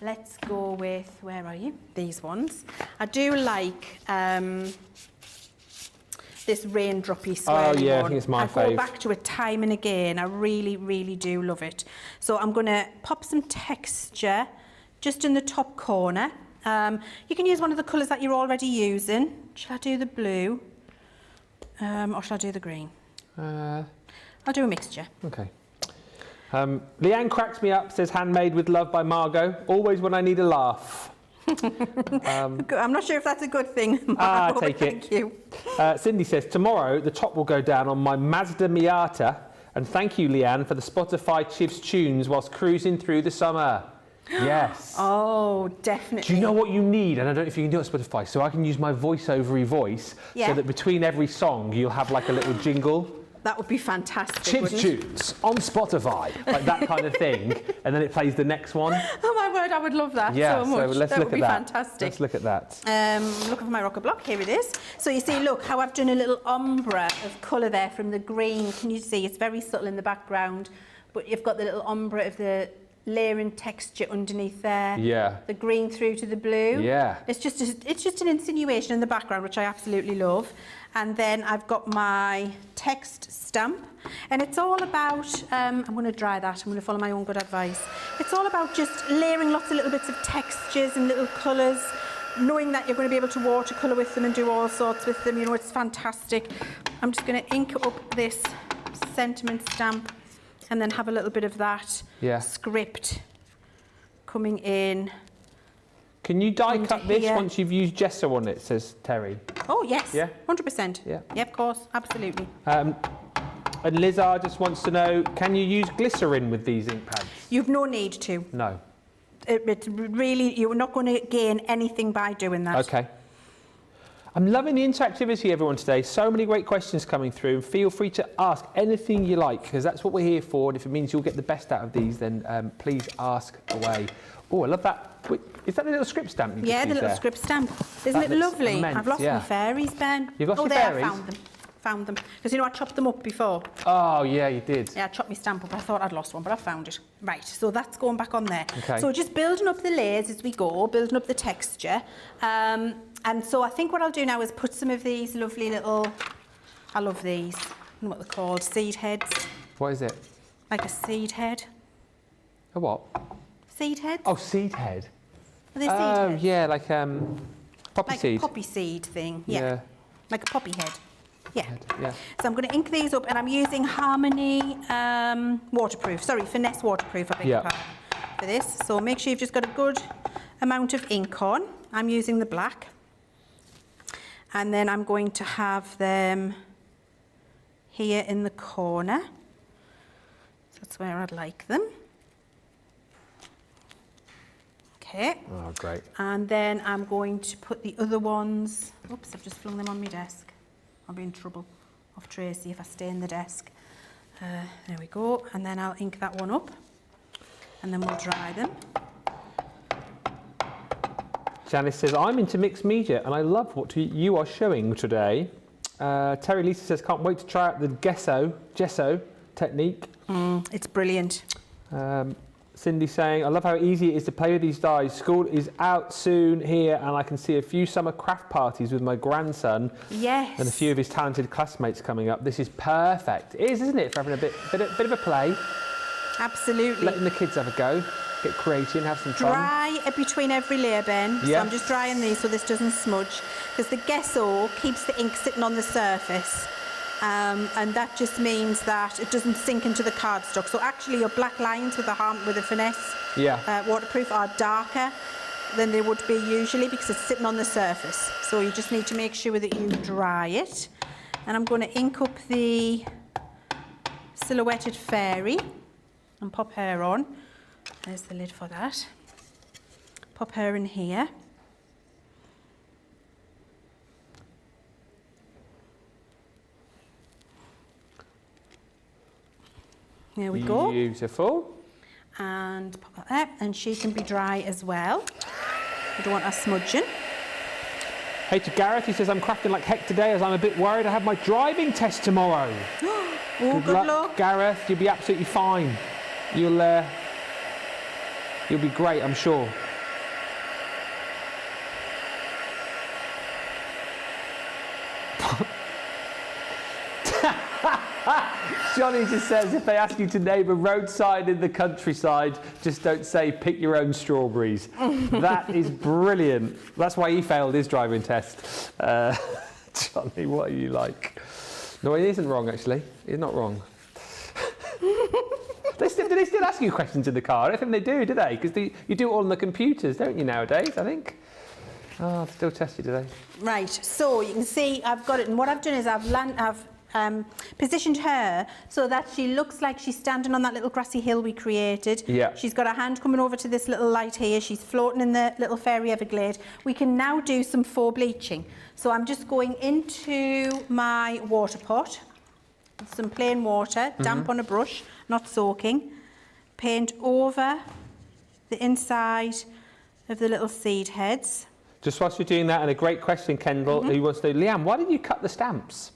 Let's go with, where are you? These ones. I do like this raindroppy swirly one. Oh yeah, I think it's my fave. I go back to it time and again. I really, really do love it. So I'm going to pop some texture just in the top corner. You can use one of the colours that you're already using. Shall I do the blue? Or shall I do the green? I'll do a mixture. Okay. Leanne cracks me up, says handmade with love by Margot. Always when I need a laugh. I'm not sure if that's a good thing. I'll take it. Thank you. Cindy says, tomorrow the top will go down on my Mazda Miata. And thank you, Leanne, for the Spotify Chivs tunes whilst cruising through the summer. Yes. Oh, definitely. Do you know what you need? And I don't know if you can do it on Spotify, so I can use my voice-overy voice so that between every song you'll have like a little jingle. That would be fantastic, Chivs wouldn't it? Tunes on Spotify, like that kind of thing, and then it plays the next one. Oh my word, I would love that Yeah, so much. so let's that look would at be that. fantastic. Let's look at that. Looking for my rocker block, here it is. So you see, look how I've done a little ombre of colour there from the green. Can you see? It's very subtle in the background, but you've got the little ombre of the layering texture underneath there. Yeah. The green through to the blue. Yeah. It's just an insinuation in the background, which I absolutely love. And then I've got my text stamp, and it's all about, I'm going to dry that, I'm going to follow my own good advice. It's all about just layering lots of little bits of textures and little colours, knowing that you're going to be able to watercolour with them and do all sorts with them. You know, it's fantastic. I'm just going to ink up this sentiment stamp and then have a little bit of that script coming in. Can you die cut this here. once you've used gesso on it, says Terry. Oh, yes. Yeah? 100%. Yeah. Yeah, of course. Absolutely. And Lizard just wants to know, can you use glycerin with these ink pads? You've no need to. No. It's really, you're not going to gain anything by doing that. Okay. I'm loving the interactivity, everyone, today. So many great questions coming through. Feel free to ask anything you like, because that's what we're here for. And if it means you'll get the best out of these, then please ask away. Oh, I love that. Wait, is that the little script stamp you Yeah, just the used little there? script stamp. Isn't That it looks lovely? immense, I've lost yeah. my fairies, Ben. You've lost your there, fairies? I found them. Because, you know, I chopped them up before. Oh, yeah, you did. Yeah, I chopped my stamp up. I thought I'd lost one, but I found it. Right, so that's going back on there. Okay. So just building up the layers as we go, building up the texture. And so I think what I'll do now is put some of these lovely little, I love these, I don't know what they're called, seed heads. What is it? Like a seed head. A what? Seed heads? Oh, seed head. Are they seed Oh, heads? yeah, like poppy Like seed. a poppy seed thing, yeah. Like a poppy head. Yeah. Yeah. So I'm going to ink these up, and I'm using Harmony waterproof. Sorry, Finesse waterproof, I beg your pardon, for this. So make sure you've just got a good amount of ink on. I'm using the black. And then I'm going to have them here in the corner. So that's where I'd like them. Okay. Oh, great. And then I'm going to put the other ones, oops, I've just flung them on my desk. I'll be in trouble off Tracy if I stay in the desk. There we go. And then I'll ink that one up. And then we'll dry them. Janice says, I'm into mixed media and I love what you are showing today. Terry Lisa says, can't wait to try out the gesso technique. It's brilliant. Cindy saying, I love how easy it is to play with these dies. School is out soon here and I can see a few summer craft parties with my grandson. Yes. And a few of his talented classmates coming up. This is perfect. It is, isn't it, for having a bit of a play. Absolutely. Letting the kids have a go, get creative and have some fun. Dry between every layer, Ben. So I'm just drying these so this doesn't smudge. Because the gesso keeps the ink sitting on the surface. And that just means that it doesn't sink into the cardstock. So actually your black lines with the Finesse waterproof are darker than they would be usually because it's sitting on the surface. So you just need to make sure that you dry it. And I'm going to ink up the silhouetted fairy and pop her on. There's the lid for that. Pop her in here. There we go. Beautiful. And pop that there, and she can be dry as well. We don't want her smudging. Hey, to Gareth, he says, I'm crafting like heck today as I'm a bit worried I have my driving test tomorrow. Oh, good luck. Gareth, you'll be absolutely fine. You'll be great, I'm sure. Johnny just says, if they ask you to name a roadside in the countryside, just don't say pick your own strawberries. That is brilliant. That's why he failed his driving test. Johnny, what are you like? No, he isn't wrong, actually. He's not wrong. Do they still ask you questions in the car? I don't think they do they? Because you do it all on the computers, don't you, nowadays, I think? Oh, I'll still test you today. Right, so you can see I've got it, and what I've done is I've positioned her so that she looks like she's standing on that little grassy hill we created. Yeah. She's got her hand coming over to this little light here. She's floating in the little fairy everglade. We can now do some faux bleaching. So I'm just going into my water pot, some plain water, damp on a brush, not soaking. Paint over the inside of the little seed heads. Just whilst you're doing that, and a great question, Kendall, who wants to know, Leanne, why did you cut the stamps?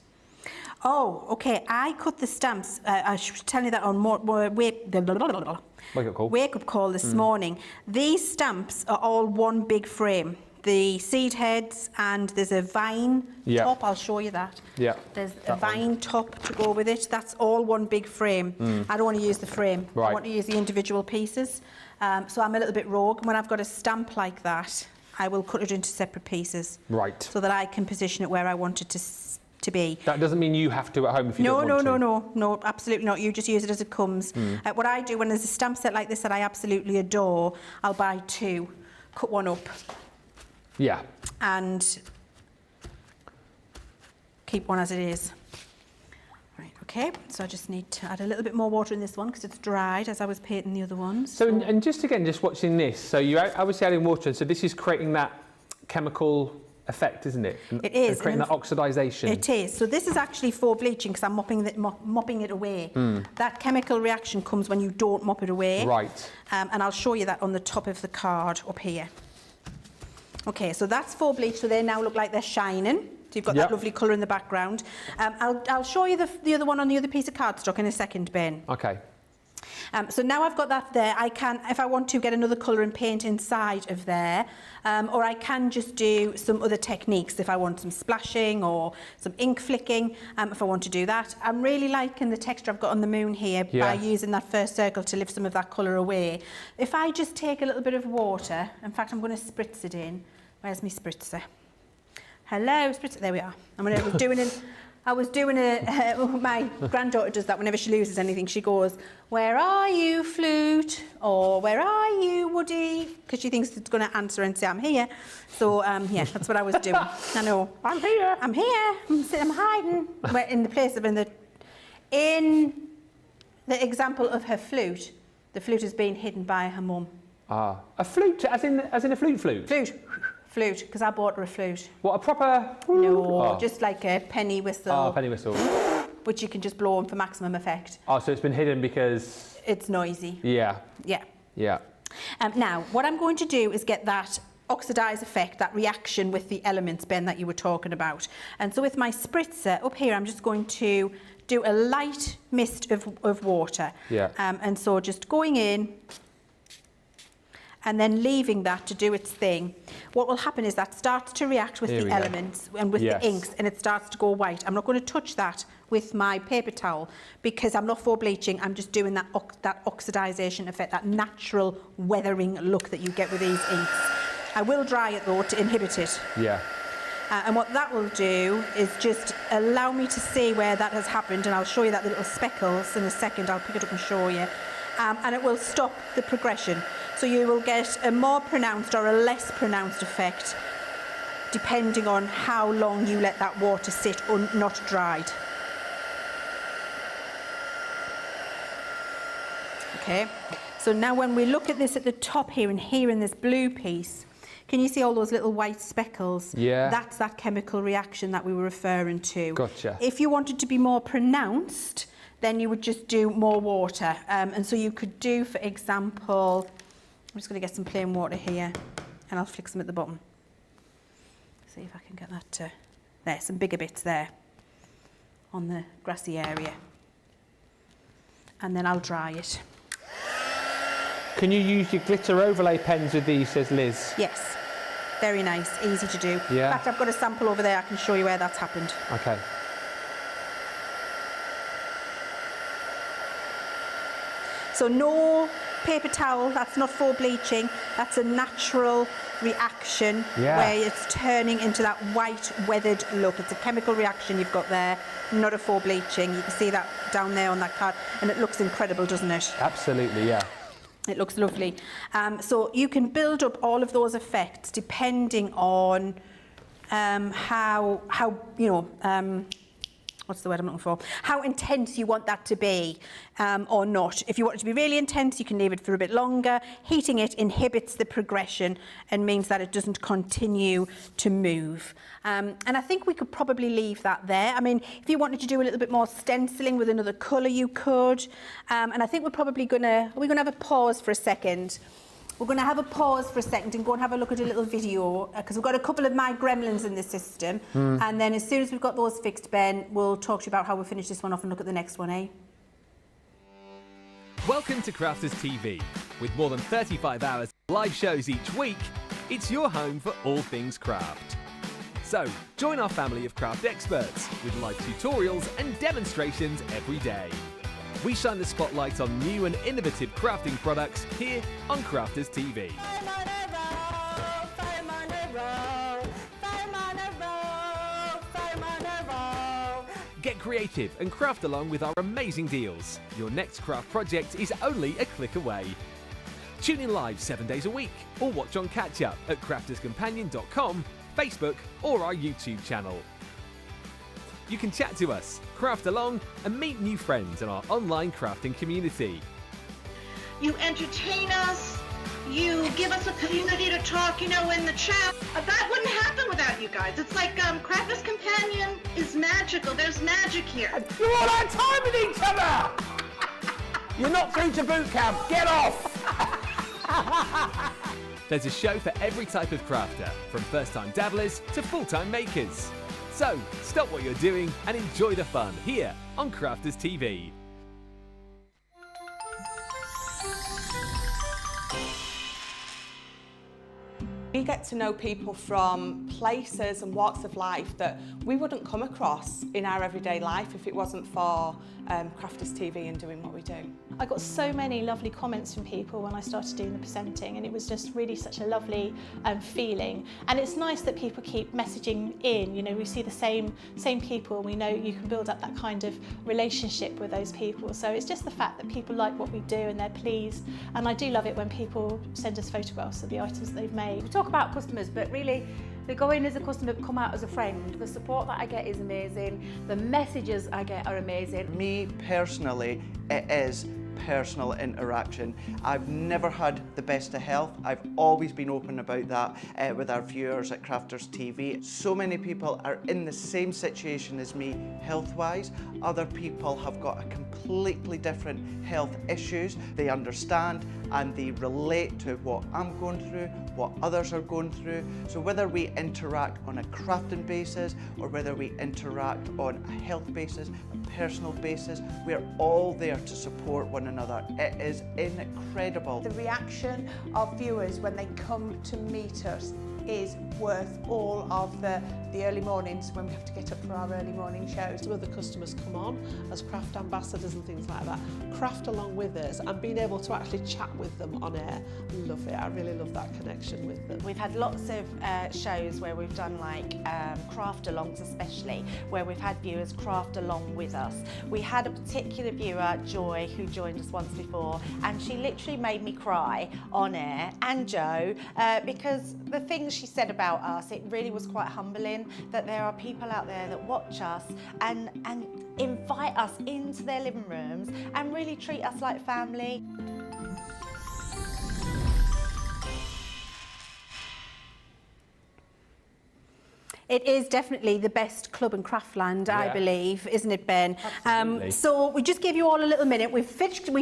Oh, okay. I cut the stamps. I should tell you that on wake-up call this morning. These stamps are all one big frame. The seed heads, and there's a vine top. I'll show you that. Yeah. There's a vine top to go with it. That's all one big frame. I don't want to use the frame. Right. I want to use the individual pieces. So I'm a little bit rogue. When I've got a stamp like that, I will cut it into separate pieces. Right. So that I can position it where I want it to be. That doesn't mean you have to at home if you don't want to. No, absolutely not. You just use it as it comes. What I do when there's a stamp set like this that I absolutely adore, I'll buy two, cut one up. Yeah. And keep one as it is. Right, okay. So I just need to add a little bit more water in this one because it's dried as I was painting the other ones. So, and just watching this, so you're obviously adding water, and so this is creating that chemical effect, isn't it? It is. And creating that oxidization. It is. So this is actually faux bleaching because I'm mopping it away. That chemical reaction comes when you don't mop it away. Right. And I'll show you that on the top of the card up here. Okay, so that's faux bleach, so they now look like they're shining. So you've got that lovely colour in the background. I'll show you the other one on the other piece of cardstock in a second, Ben. Okay. So now I've got that there, I can, if I want to, get another colour and paint inside of there, or I can just do some other techniques if I want some splashing or some ink flicking, if I want to do that. I'm really liking the texture I've got on the moon here by using that first circle to lift some of that colour away. If I just take a little bit of water, in fact I'm going to spritz it in. Where's my spritzer? Hello, spritzer, there we are. I was doing my granddaughter does that whenever she loses anything. She goes, "Where are you, flute?" Or "Where are you, Woody?" Because she thinks it's going to answer and say, "I'm here." So, yeah, that's what I was doing. I know. I'm here. I'm here. I'm hiding. We're in the place of, in the example of her flute, the flute is being hidden by her mum. Ah, a flute, as in a flute? Flute, because I bought her a flute. What, a proper? No, just like a penny whistle. Oh, penny whistle. Which you can just blow on for maximum effect. Oh, so it's been hidden because... It's noisy. Yeah. Yeah. Yeah. Now, what I'm going to do is get that oxidize effect, that reaction with the elements, Ben, that you were talking about. And so with my spritzer up here, I'm just going to do a light mist of water. Yeah. And so just going in, and then leaving that to do its thing. What will happen is that starts to react with the elements and with the inks, and it starts to go white. I'm not going to touch that with my paper towel because I'm not for bleaching. I'm just doing that oxidization effect, that natural weathering look that you get with these inks. I will dry it though to inhibit it. Yeah. And what that will do is just allow me to see where that has happened, and I'll show you that the little speckles in a second. I'll pick it up and show you. And it will stop the progression. So you will get a more pronounced or a less pronounced effect depending on how long you let that water sit not dried. Okay, so now when we look at this at the top here and here in this blue piece, can you see all those little white speckles? Yeah. That's that chemical reaction that we were referring to. Gotcha. If you wanted to be more pronounced, then you would just do more water. And so you could do, for example, I'm just going to get some plain water here and I'll flick some at the bottom. See if I can get that to, there, some bigger bits there on the grassy area. And then I'll dry it. Can you use your glitter overlay pens with these, says Liz? Yes, very nice, easy to do. Yeah. In fact, I've got a sample over there, I can show you where that's happened. Okay. So no paper towel, that's not for bleaching, that's a natural reaction where it's turning into that white weathered look. It's a chemical reaction you've got there, not a for bleaching. You can see that down there on that card and it looks incredible, doesn't it? Absolutely, yeah. It looks lovely. So you can build up all of those effects depending on how you know, what's the word I'm looking for? How intense you want that to be or not. If you want it to be really intense, you can leave it for a bit longer. Heating it inhibits the progression and means that it doesn't continue to move. And I think we could probably leave that there. I mean, if you wanted to do a little bit more stenciling with another colour, you could. And I think we're probably are we gonna have a pause for a second? We're going to have a pause for a second and go and have a look at a little video because we've got a couple of my gremlins in the system. And then as soon as we've got those fixed, Ben, we'll talk to you about how we'll finish this one off and look at the next one, eh? Welcome to Crafters TV. With more than 35 hours of live shows each week, it's your home for all things craft. So, join our family of craft experts with live tutorials and demonstrations every day. We shine the spotlight on new and innovative crafting products here on Crafters TV. Get creative and craft along with our amazing deals. Your next craft project is only a click away. Tune in live 7 days a week or watch on catch up at crafterscompanion.com, Facebook or our YouTube channel. You can chat to us, craft along and meet new friends in our online crafting community. You entertain us, you give us a community to talk, you know, in the chat. That wouldn't happen without you guys. It's like Crafters Companion is magical. There's magic here. You all had time with each other! You're not through to boot camp, get off! There's a show for every type of crafter, from first-time dabblers to full-time makers. So, stop what you're doing and enjoy the fun here on Crafters TV. We get to know people from places and walks of life that we wouldn't come across in our everyday life if it wasn't for Crafters TV and doing what we do. I got so many lovely comments from people when I started doing the presenting, and it was just really such a lovely feeling. And it's nice that people keep messaging in. You know, we see the same people. We know you can build up that kind of relationship with those people. So it's just the fact that people like what we do and they're pleased. And I do love it when people send us photographs of the items that they've made. We talk about customers, but really they go in as a customer, come out as a friend. The support that I get is amazing. The messages I get are amazing. Me personally, it is personal interaction. I've never had the best of health. I've always been open about that with our viewers at Crafters TV. So many people are in the same situation as me health-wise. Other people have got a completely different health issues. They understand and they relate to what I'm going through, what others are going through. So whether we interact on a crafting basis or whether we interact on a health basis, a personal basis, we're all there to support one another. It is incredible. The reaction of viewers when they come to meet us is worth all of the early mornings when we have to get up for our early morning shows. Some of the customers come on as craft ambassadors and things like that, craft along with us, and being able to actually chat with them on air. I love it. I really love that connection with them. We've had lots of shows where we've done like craft alongs, especially where we've had viewers craft along with us. We had a particular viewer, Joy, who joined us once before, and she literally made me cry on air, and Joe, because the things she said about us, it really was quite humbling that there are people out there that watch us and invite us into their living rooms and really treat us like family. It is definitely the best club in Craftland, I believe, isn't it, Ben? So we just gave you all a little minute. We fixed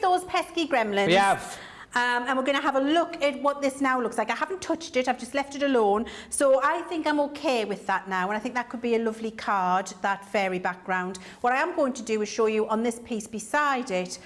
those pesky gremlins. We have. And we're going to have a look at what this now looks like. I haven't touched it, I've just left it alone. So I think I'm okay with that now, and I think that could be a lovely card, that fairy background. What I am going to do is show you on this piece beside it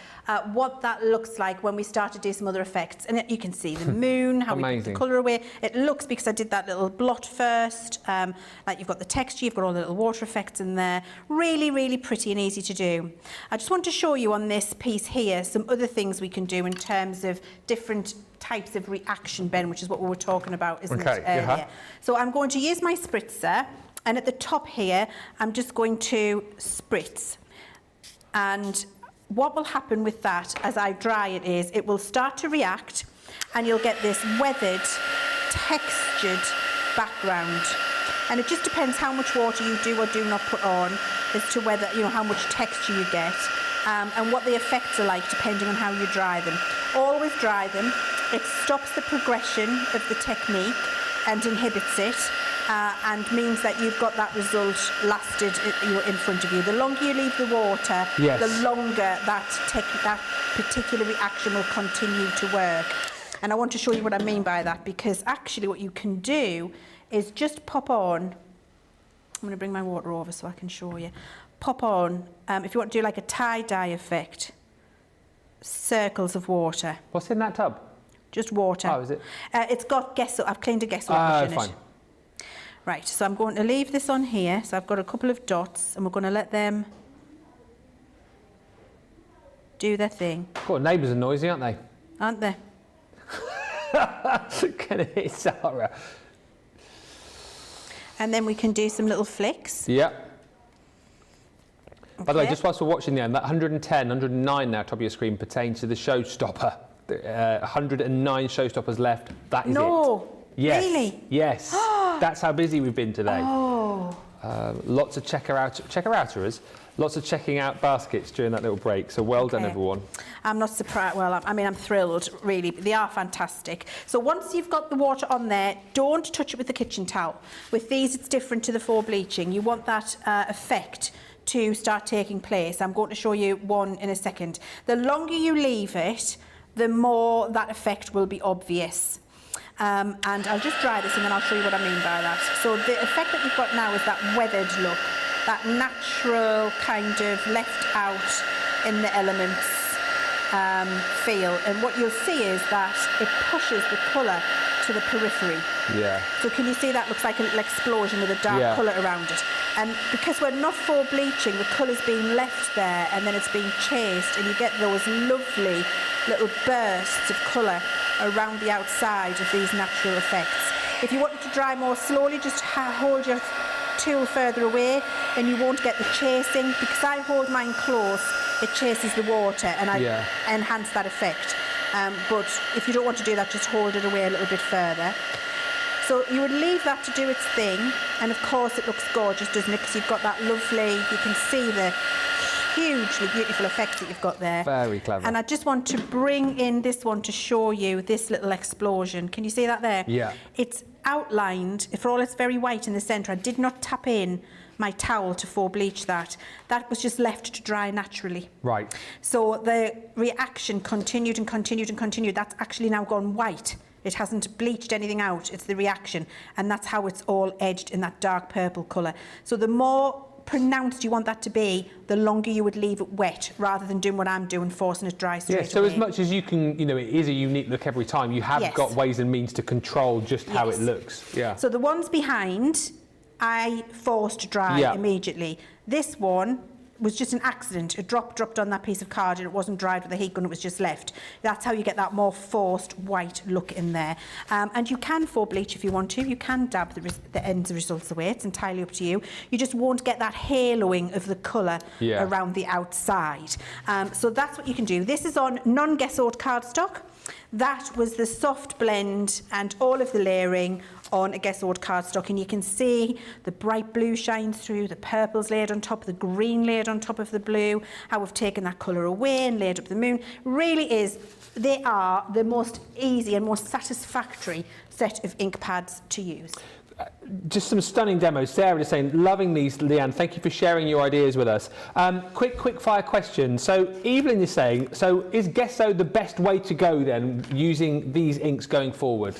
what that looks like when we start to do some other effects. And you can see the moon, how we put the colour away. It looks, because I did that little blot first, like you've got the texture, you've got all the little water effects in there. Really, really pretty and easy to do. I just want to show you on this piece here some other things we can do in terms of different types of reaction, Ben, which is what we were talking about, isn't it, earlier? So I'm going to use my spritzer, and at the top here, I'm just going to spritz. And what will happen with that as I dry it is it will start to react, and you'll get this weathered, textured background. And it just depends how much water you do or do not put on as to whether, you know, how much texture you get and what the effects are like depending on how you dry them. Always dry them. It stops the progression of the technique and inhibits it. And means that you've got that result lasted in front of you. The longer you leave the water, the longer that particular reaction will continue to work. And I want to show you what I mean by that, because actually what you can do is just pop on. I'm going to bring my water over so I can show you. Pop on, if you want to do like a tie-dye effect, circles of water. What's in that tub? Just water. Oh, is it? It's got Gesso. I've cleaned a Gesso wash in fine. it. Right, so I'm going to leave this on here. So I've got a couple of dots and we're going to let them do their thing. God, neighbours are noisy, aren't they? Aren't they? Can it hit Sarah? And then we can do some little flicks. Yeah. Okay. By the way, just whilst we're watching there, that 110, 109 now top of your screen pertains to the showstopper. 109 showstoppers left. That is it. No. Yes. Really? Yes. That's how busy we've been today. Oh. Lots of checker-outers, lots of checking out baskets during that little break. So well done, everyone. I'm not surprised. Well, I mean, I'm thrilled, really. They are fantastic. So once you've got the water on there, don't touch it with the kitchen towel. With these, it's different to the 4 bleaching. You want that effect to start taking place. I'm going to show you one in a second. The longer you leave it, the more that effect will be obvious. And I'll just dry this and then I'll show you what I mean by that. So the effect that you've got now is that weathered look, that natural kind of left out in the elements feel. And what you'll see is that it pushes the colour to the periphery. Yeah. So can you see that looks like a little explosion with a dark colour around it? And because we're not for bleaching, the colour's being left there and then it's being chased and you get those lovely little bursts of colour around the outside of these natural effects. If you want it to dry more slowly, just hold your tool further away and you won't get the chasing. Because I hold mine close, it chases the water and I enhance that effect. But if you don't want to do that, just hold it away a little bit further. So you would leave that to do its thing, and of course it looks gorgeous, doesn't it? Because you've got that lovely, you can see the hugely beautiful effects that you've got there. Very clever. And I just want to bring in this one to show you this little explosion. Can you see that there? Yeah. It's outlined, for all it's very white in the centre. I did not tap in my towel to bleach that. That was just left to dry naturally. Right. So the reaction continued and continued and continued. That's actually now gone white. It hasn't bleached anything out, it's the reaction. And that's how it's all edged in that dark purple colour. So the more pronounced you want that to be, the longer you would leave it wet, rather than doing what I'm doing, forcing it dry straight away. So as much as you can, you know, it is a unique look every time, you have got ways and means to control just how it looks. Yeah. So the ones behind, I forced dry immediately. This one was just an accident. A drop dropped on that piece of card and it wasn't dried with a heat gun, it was just left. That's how you get that more forced white look in there. And you can bleach if you want to. You can dab the ends results away. It's entirely up to you. You just won't get that haloing of the colour around the outside. So that's what you can do. This is on non-Gessoed cardstock. That was the soft blend and all of the layering on a Gessoed cardstock, and you can see the bright blue shines through, the purple's layered on top, the green layered on top of the blue, how we've taken that colour away and layered up the moon. Really is, they are the most easy and most satisfactory set of ink pads to use. Just some stunning demos. Sarah is saying, loving these, Leanne. Thank you for sharing your ideas with us. Quick fire question. So Evelyn is saying, so is Gesso the best way to go then, using these inks going forward?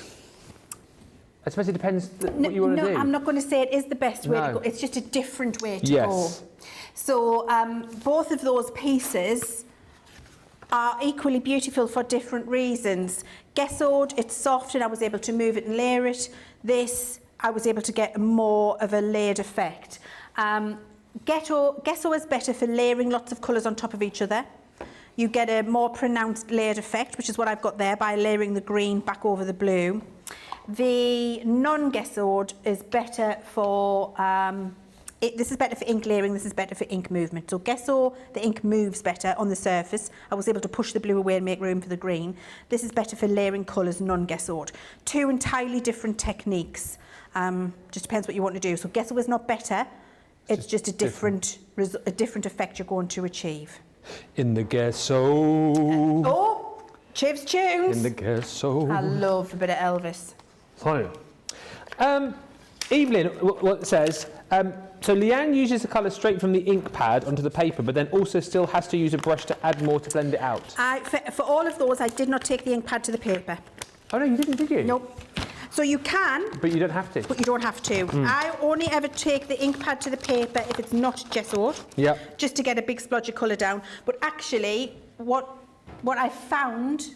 I suppose it depends what you want to do. No, I'm not going to say it is the best way to go. It's just a different way to go. Yes. So both of those pieces are equally beautiful for different reasons. Gessoed, it's soft and I was able to move it and layer it. This, I was able to get more of a layered effect. Gesso is better for layering lots of colours on top of each other. You get a more pronounced layered effect, which is what I've got there by layering the green back over the blue. The non-Gessoed is better for, this is better for ink layering, this is better for ink movement. So Gesso, the ink moves better on the surface. I was able to push the blue away and make room for the green. This is better for layering colours, non-Gessoed. Two entirely different techniques. Just depends what you want to do. So Gesso is not better. It's just a different effect you're going to achieve. In the Gesso. Oh, Chivs tunes. In the Gesso. I love a bit of Elvis. So, Evelyn, what it says, so Leanne uses the colour straight from the ink pad onto the paper, but then also still has to use a brush to add more to blend it out. For all of those, I did not take the ink pad to the paper. Oh no, you didn't, did you? Nope. So you can. But you don't have to. But you don't have to. I only ever take the ink pad to the paper if it's not gessoed. Yep. Just to get a big splodge of colour down. But actually, what I found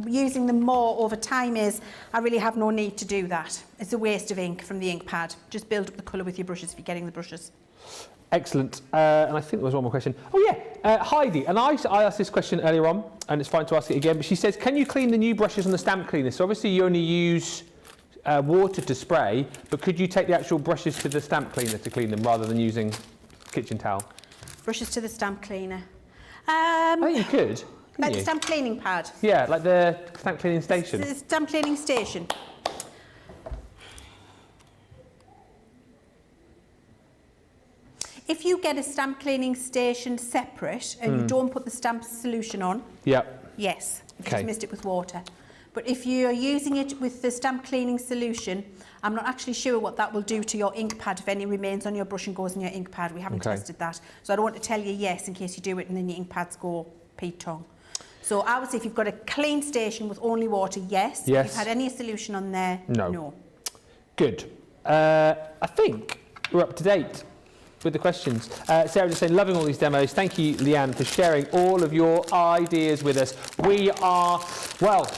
using them more over time is I really have no need to do that. It's a waste of ink from the ink pad. Just build up the colour with your brushes if you're getting the brushes. Excellent. And I think there was one more question. Oh yeah, Heidi, and I asked this question earlier on, and it's fine to ask it again, but she says, can you clean the new brushes on the stamp cleaner? So obviously you only use water to spray, but could you take the actual brushes to the stamp cleaner to clean them rather than using kitchen towel? Brushes to the stamp cleaner. I think you could. Like the stamp cleaning pad? Yeah, like the stamp cleaning station. The stamp cleaning station. If you get a stamp cleaning station separate and you don't put the stamp solution on, yes, you've just missed it with water. But if you're using it with the stamp cleaning solution, I'm not actually sure what that will do to your ink pad if any remains on your brush and goes in your ink pad. We haven't tested that. So I don't want to tell you yes in case you do it and then your ink pads go Pete Tong. So I would say if you've got a clean station with only water, yes. If you've had any solution on there, no. Good. I think we're up to date with the questions. Sarah just saying, loving all these demos. Thank you, Leanne, for sharing all of your ideas with us. We are, well,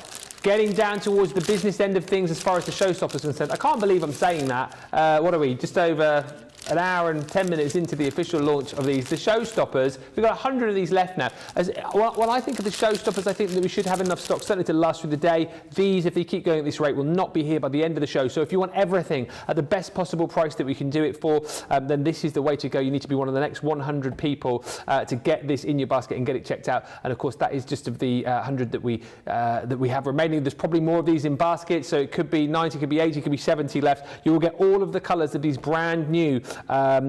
getting down towards the business end of things as far as the showstoppers are concerned. I can't believe I'm saying that. What are we, just over an hour and 10 minutes into the official launch of these. The showstoppers, we've got 100 of these left now. When I think of the showstoppers, I think that we should have enough stock, certainly to last through the day. These, if they keep going at this rate, will not be here by the end of the show. So if you want everything at the best possible price that we can do it for, then this is the way to go. You need to be one of the next 100 people to get this in your basket and get it checked out. And of course, that is just of the 100 that we have remaining. There's probably more of these in baskets, so it could be 90, could be 80, could be 70 left. You will get all of the colours of these brand new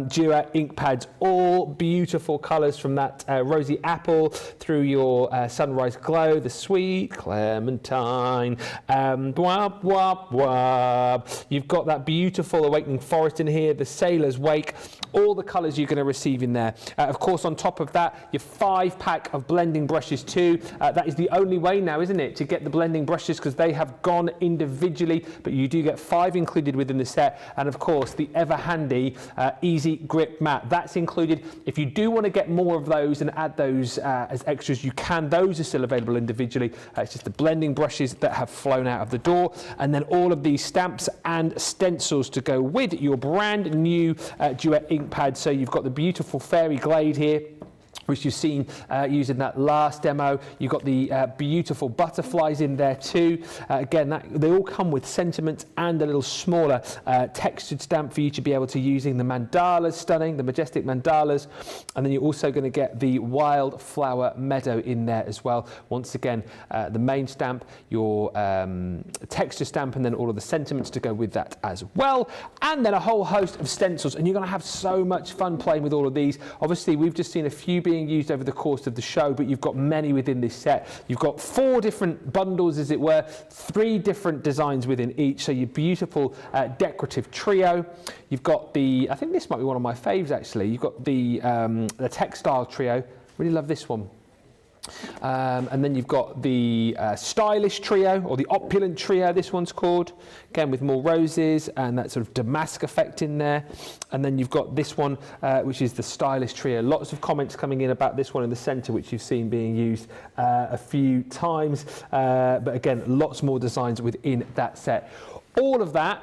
Duet ink pads, all beautiful colours from that rosy apple through your sunrise glow, the sweet clementine, wab, wab, wab. You've got that beautiful awakening forest in here, the sailor's wake, all the colours you're going to receive in there. Of course, on top of that, your 5-pack of blending brushes too. That is the only way now, isn't it, to get the blending brushes, because they have gone individually, but you do get 5 included within the set. And of course, the ever handy Easy Grip Mat. That's included. If you do want to get more of those and add those as extras, you can. Those are still available individually. It's just the blending brushes that have flown out of the door. And then all of these stamps and stencils to go with your brand new Duet ink pad. So you've got the beautiful fairy glade here, which you've seen using that last demo. You've got the beautiful butterflies in there too. Again, they all come with sentiments and a little smaller textured stamp for you to be able to using the mandalas, stunning, the majestic mandalas. And then you're also going to get the wildflower meadow in there as well. Once again, the main stamp, your texture stamp, and then all of the sentiments to go with that as well. And then a whole host of stencils. And you're going to have so much fun playing with all of these. Obviously, we've just seen a few being used over the course of the show, but you've got many within this set. You've got 4 different bundles, as it were, 3 different designs within each. So your beautiful decorative trio. You've got the, I think this might be one of my faves actually. You've got the textile trio. Really love this one. And then you've got the stylish trio, or the opulent trio, this one's called, again with more roses and that sort of damask effect in there. And then you've got this one, which is the stylish trio. Lots of comments coming in about this one in the centre, which you've seen being used a few times, but again, lots more designs within that set. All of that,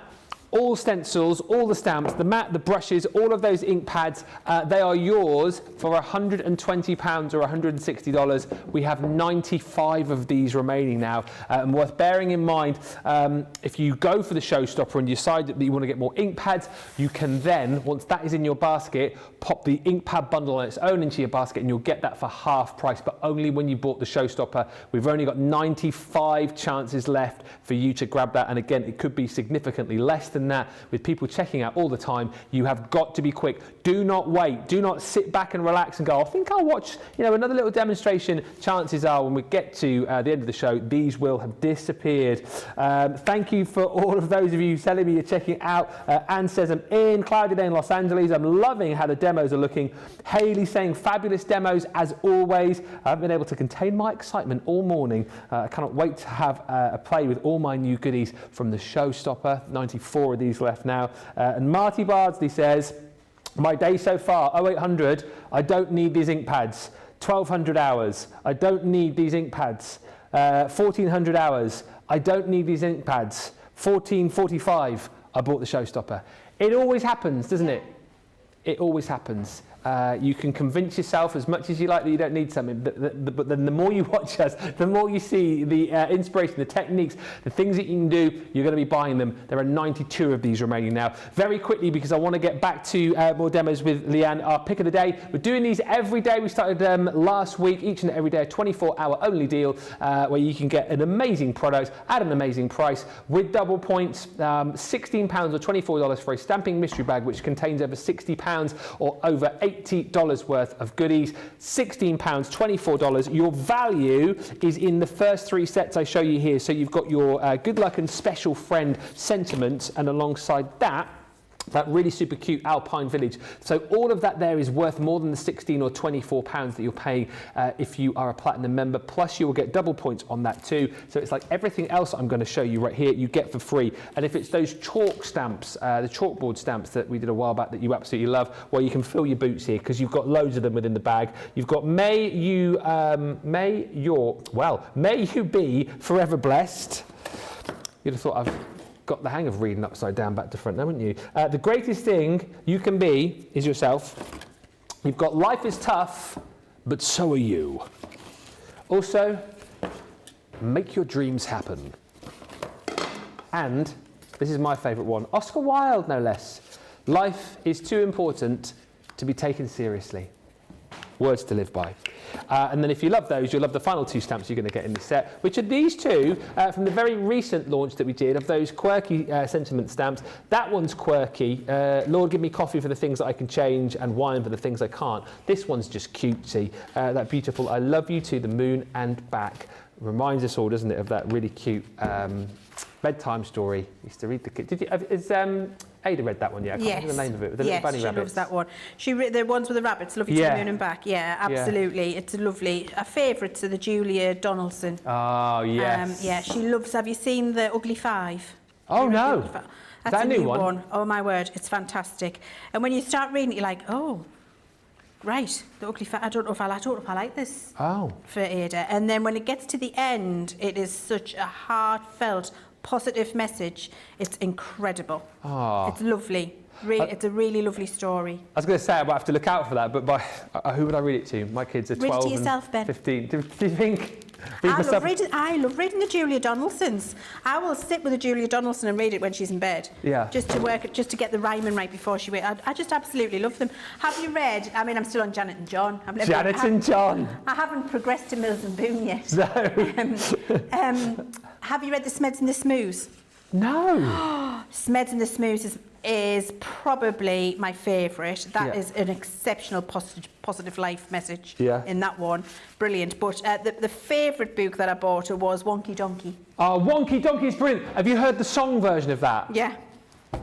all stencils, all the stamps, the mat, the brushes, all of those ink pads, they are yours for £120 or $160. We have 95 of these remaining now. And worth bearing in mind, if you go for the showstopper and you decide that you want to get more ink pads, you can then, once that is in your basket, pop the ink pad bundle on its own into your basket and you'll get that for half price, but only when you bought the showstopper. We've only got 95 chances left for you to grab that. And again, it could be significantly less than than that, with people checking out all the time, you have got to be quick. Do not wait. Do not sit back and relax and go, I think I'll watch, you know, another little demonstration. Chances are when we get to the end of the show, these will have disappeared. Thank you for all of those of you telling me you're checking out. Anne says, I'm in. Cloudy day in Los Angeles. I'm loving how the demos are looking. Haley saying, fabulous demos as always. I haven't been able to contain my excitement all morning. I cannot wait to have a play with all my new goodies from the Showstopper. 94 of these left now. And Marty Bardsley says, my day so far, 0800, I don't need these Inkpads. 1200 hours, I don't need these Inkpads. 1400 hours, I don't need these Inkpads. 1445, I bought the Showstopper. It always happens, doesn't it? It always happens. You can convince yourself as much as you like that you don't need something, but then the more you watch us, the more you see the inspiration, the techniques, the things that you can do, you're going to be buying them. There are 92 of these remaining now. Very quickly, because I want to get back to more demos with Leanne, our pick of the day. We're doing these every day. We started last week, each and every day, a 24-hour only deal where you can get an amazing product at an amazing price with double points. £16 or $24 for a stamping mystery bag, which contains over £60 or over $80 worth of goodies. £16, $24. Your value is in the first 3 sets I show you here. So you've got your good luck and special friend sentiments, and alongside that really super cute Alpine Village. So all of that there is worth more than the £16 or £24 that you're paying if you are a Platinum member. Plus you will get double points on that too. So it's like everything else I'm going to show you right here, you get for free. And if it's those chalk stamps, the chalkboard stamps that we did a while back that you absolutely love, well, you can fill your boots here because you've got loads of them within the bag. You've got may you be forever blessed. You'd have thought I've got the hang of reading upside down back to front now, wouldn't you? The greatest thing you can be is yourself. You've got life is tough, but so are you. Also, make your dreams happen. And this is my favourite one, Oscar Wilde no less. Life is too important to be taken seriously. Words to live by. And then if you love those, you'll love the final 2 stamps you're going to get in the set, which are these 2 from the very recent launch that we did of those quirky sentiment stamps. That one's quirky. Lord, give me coffee for the things that I can change and wine for the things I can't. This one's just cutesy. That beautiful I love you to the moon and back. Reminds us all, doesn't it, of that really cute bedtime story. Used to read the kid. Did you? Is Ada read that one? Yeah, I can't remember the name of it. With the little bunny she rabbits. Loves that one. The ones with the rabbits. Love you to the moon and back. Yeah, absolutely. Yeah. It's lovely. A favourite to the Julia Donaldson. Oh yes. Yeah, she loves. Have you seen the Ugly Five? Oh no. That's a new one. Oh my word, it's fantastic. And when you start reading it, you're like, oh. Right, the Ugly Five. I don't know if I like this. Oh. For Ada. And then when it gets to the end, it is such a heartfelt, positive message. It's incredible. Oh. It's lovely. It's a really lovely story. I was going to say I might have to look out for that, but who would I read it to? My kids are 12 read it to yourself, Ben. 15. Do you think? I love reading the Julia Donaldsons. I will sit with a Julia Donaldson and read it when she's in bed. Yeah. Just to get the rhyming right before she wakes. I just absolutely love them. Have you read? I mean, I'm still on Janet and John. Janet and John. I haven't progressed to Mills and Boone yet. No. Have you read the Smeds and the Smoos? No. Smeds and the Smoos is probably my favourite. That is an exceptional positive life message in that one. Brilliant. But the favourite book that I bought was Wonky Donkey. Oh, Wonky Donkey is brilliant. Have you heard the song version of that? Yeah.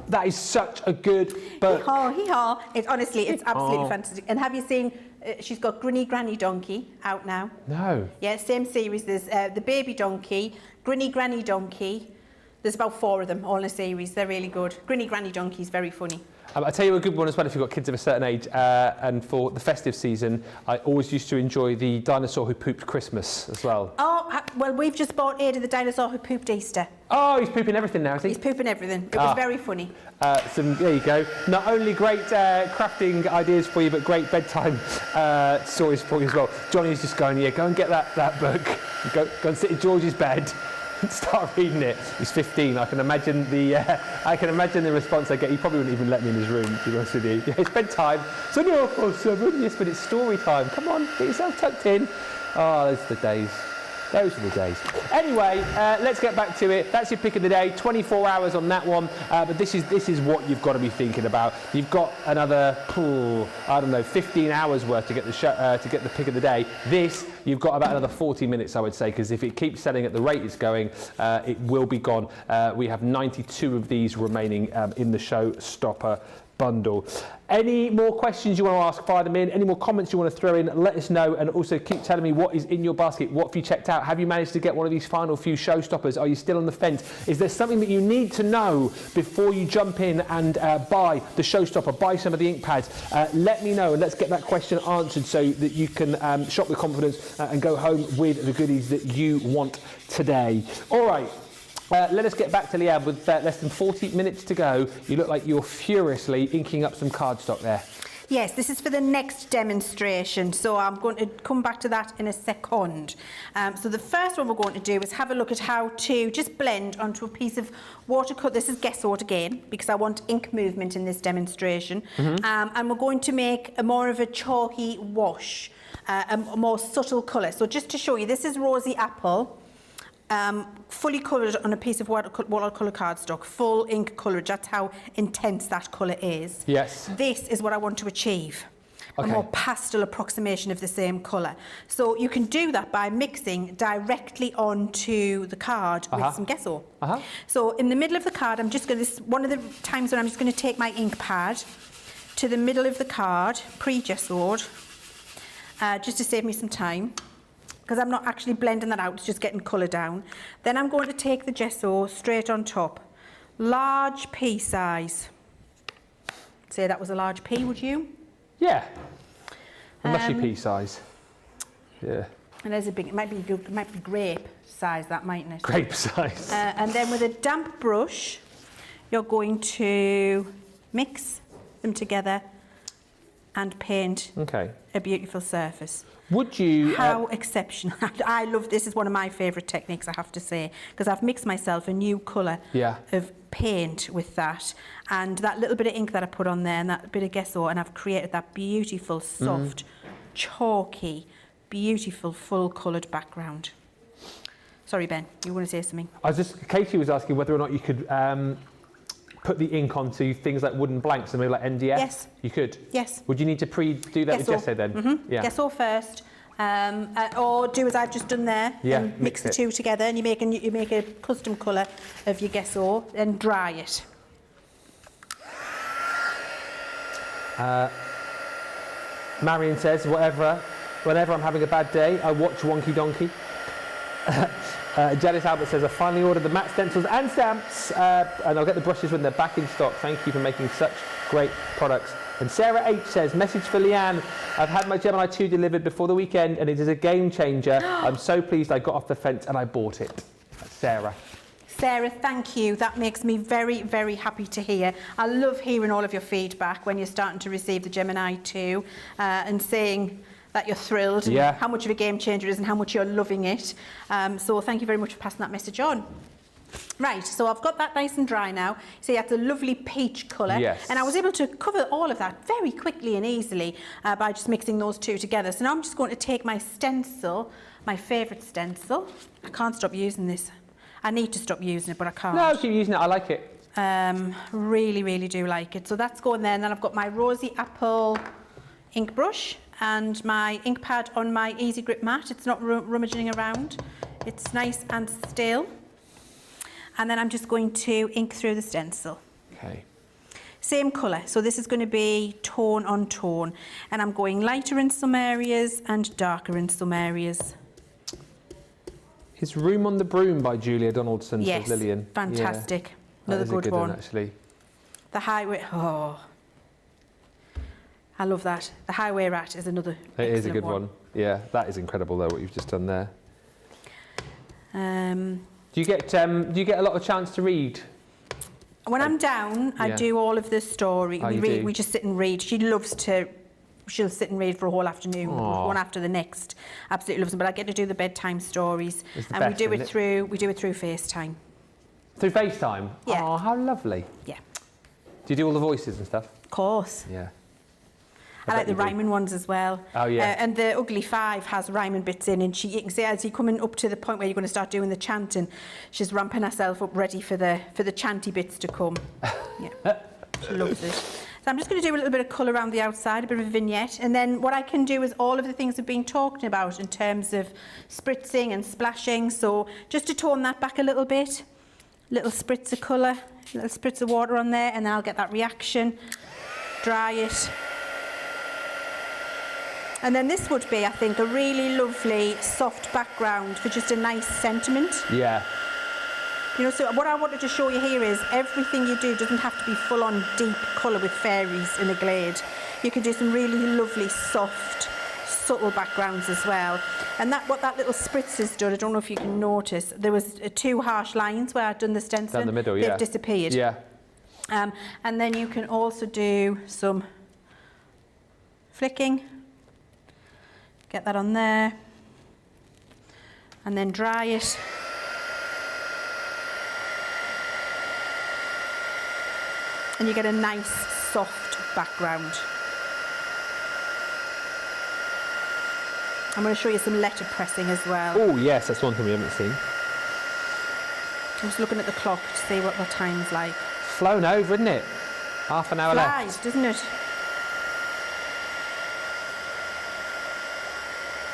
That is such a good book. Hee-haw, hee-haw. It's absolutely fantastic. And have you seen, she's got Grinny Granny Donkey out now. No. Yeah, same series. There's the Baby Donkey, Grinny Granny Donkey. There's about 4 of them, all in a series. They're really good. Grinny Granny Donkey is very funny. I'll tell you a good one as well if you've got kids of a certain age. And for the festive season, I always used to enjoy the Dinosaur Who Pooped Christmas as well. Oh, well, we've just bought Ada the Dinosaur Who Pooped Easter. Oh, he's pooping everything now, is he? He's pooping everything. It was very funny. So there you go. Not only great crafting ideas for you, but great bedtime stories for you as well. Johnny's just going, go and get that book. Go and sit in George's bed. Start reading it. He's 15. I can imagine the response I get. He probably wouldn't even let me in his room, to be honest with you. Yeah, it's bedtime. So no, 7. Yes, but it's story time. Come on, get yourself tucked in. Oh, those are the days. Those are the days. Anyway, let's get back to it. That's your pick of the day. 24 hours on that one. But this is what you've got to be thinking about. You've got another, I don't know, 15 hours worth to get the pick of the day. This, you've got about another 40 minutes, I would say, because if it keeps selling at the rate it's going, it will be gone. We have 92 of these remaining in the showstopper bundle. Any more questions you want to ask, fire them in. Any more comments you want to throw in, let us know. And also keep telling me what is in your basket. What have you checked out? Have you managed to get one of these final few showstoppers? Are you still on the fence? Is there something that you need to know before you jump in and buy the showstopper, buy some of the Inkpads? Let me know and let's get that question answered so that you can shop with confidence and go home with the goodies that you want today. All right. Let us get back to Leann with less than 40 minutes to go. You look like you're furiously inking up some cardstock there. Yes, this is for the next demonstration, so I'm going to come back to that in a second. So the first one we're going to do is have a look at how to just blend onto a piece of watercolour. This is Gesso again, because I want ink movement in this demonstration. And we're going to make a more of a chalky wash, a more subtle colour. So just to show you, this is Rosy Apple. Fully coloured on a piece of watercolour cardstock, full ink coloured. That's how intense that colour is. Yes. This is what I want to achieve. A more pastel approximation of the same colour. So you can do that by mixing directly onto the card with some Gesso. So in the middle of the card, I'm just going to, one of the times when I'm just going to take my ink pad to the middle of the card, pre-Gessoed, just to save me some time, because I'm not actually blending that out, it's just getting colour down. Then I'm going to take the Gesso straight on top. Large pea size. Say that was a large pea, would you? Yeah. A mushy pea size. Yeah. And there's a big, it might be grape size, that mightn't it? Grape size. And then with a damp brush, you're going to mix them together and paint a beautiful surface. Would you... How exceptional. I love this. Is one of my favourite techniques, I have to say, because I've mixed myself a new colour of paint with that, and that little bit of ink that I put on there and that bit of Gesso, and I've created that beautiful, soft, chalky, beautiful, full-coloured background. Sorry, Ben, you want to say something? Katie was asking whether or not you could put the ink onto things like wooden blanks, something like MDF? Yes. You could? Yes. Would you need to do that with Gesso then? Yeah. Gesso first, or do as I've just done there, and mix the two together, and you make a custom colour of your Gesso and dry it. Marion says, whenever I'm having a bad day, I watch Wonky Donkey. Janice Albert says, I finally ordered the matte stencils and stamps, and I'll get the brushes when they're back in stock. Thank you for making such great products. And Sarah H says, message for Leann. I've had my Gemini 2 delivered before the weekend, and it is a game changer. I'm so pleased I got off the fence and I bought it. That's Sarah. Sarah, thank you. That makes me very, very happy to hear. I love hearing all of your feedback when you're starting to receive the Gemini 2 and saying that you're thrilled and how much of a game changer it is and how much you're loving it. So thank you very much for passing that message on. Right, so I've got that nice and dry now. So you have the lovely peach colour. Yes. And I was able to cover all of that very quickly and easily by just mixing those two together. So now I'm just going to take my stencil, my favourite stencil. I can't stop using this. I need to stop using it, but I can't. No, keep using it. I like it. Really, really do like it. So that's going there. And then I've got my Rosy Apple ink brush and my ink pad on my Easy Grip mat. It's not rummaging around. It's nice and still. And then I'm just going to ink through the stencil. Okay. Same colour. So this is going to be tone on tone. And I'm going lighter in some areas and darker in some areas. Is Room on the Broom by Julia Donaldson, yes, says Lillian. Fantastic. Yeah, another good one. Actually. The Highway... Oh... I love that. The Highway Rat is another excellent It is a good one. Yeah, that is incredible though, what you've just done there. Do you get a lot of chance to read? When I'm down, I do all of the story. We just sit and read. She'll sit and read for a whole afternoon, one after the next. Absolutely loves them. But I get to do the bedtime stories, and we do it through FaceTime. Through FaceTime? Yeah. Oh, how lovely. Yeah. Do you do all the voices and stuff? Of course. Yeah. I like the rhyming ones as well. Oh, yeah. And the Ugly Five has rhyming bits in, and you can see as you're coming up to the point where you're going to start doing the chanting, she's ramping herself up ready for the chanty bits to come. Yeah, she loves it. So I'm just going to do a little bit of colour around the outside, a bit of a vignette, and then what I can do is all of the things we've been talking about in terms of spritzing and splashing. So just to tone that back a little bit, little spritz of colour, little spritz of water on there, and then I'll get that reaction, dry it. And then this would be, I think, a really lovely soft background for just a nice sentiment. Yeah. You know, so what I wanted to show you here is everything you do doesn't have to be full on deep colour with fairies in a glade. You can do some really lovely, soft, subtle backgrounds as well. And what that little spritz has done, I don't know if you can notice, there was 2 harsh lines where I'd done the stenciling. Down the middle, yeah. They've disappeared. Yeah. And then you can also do some flicking. Get that on there. And then dry it. And you get a nice, soft background. I'm going to show you some letterpressing as well. Oh, yes, that's one thing we haven't seen. I'm just looking at the clock to see what the time's like. Flown over, isn't it? Half an hour Flies, left. doesn't it?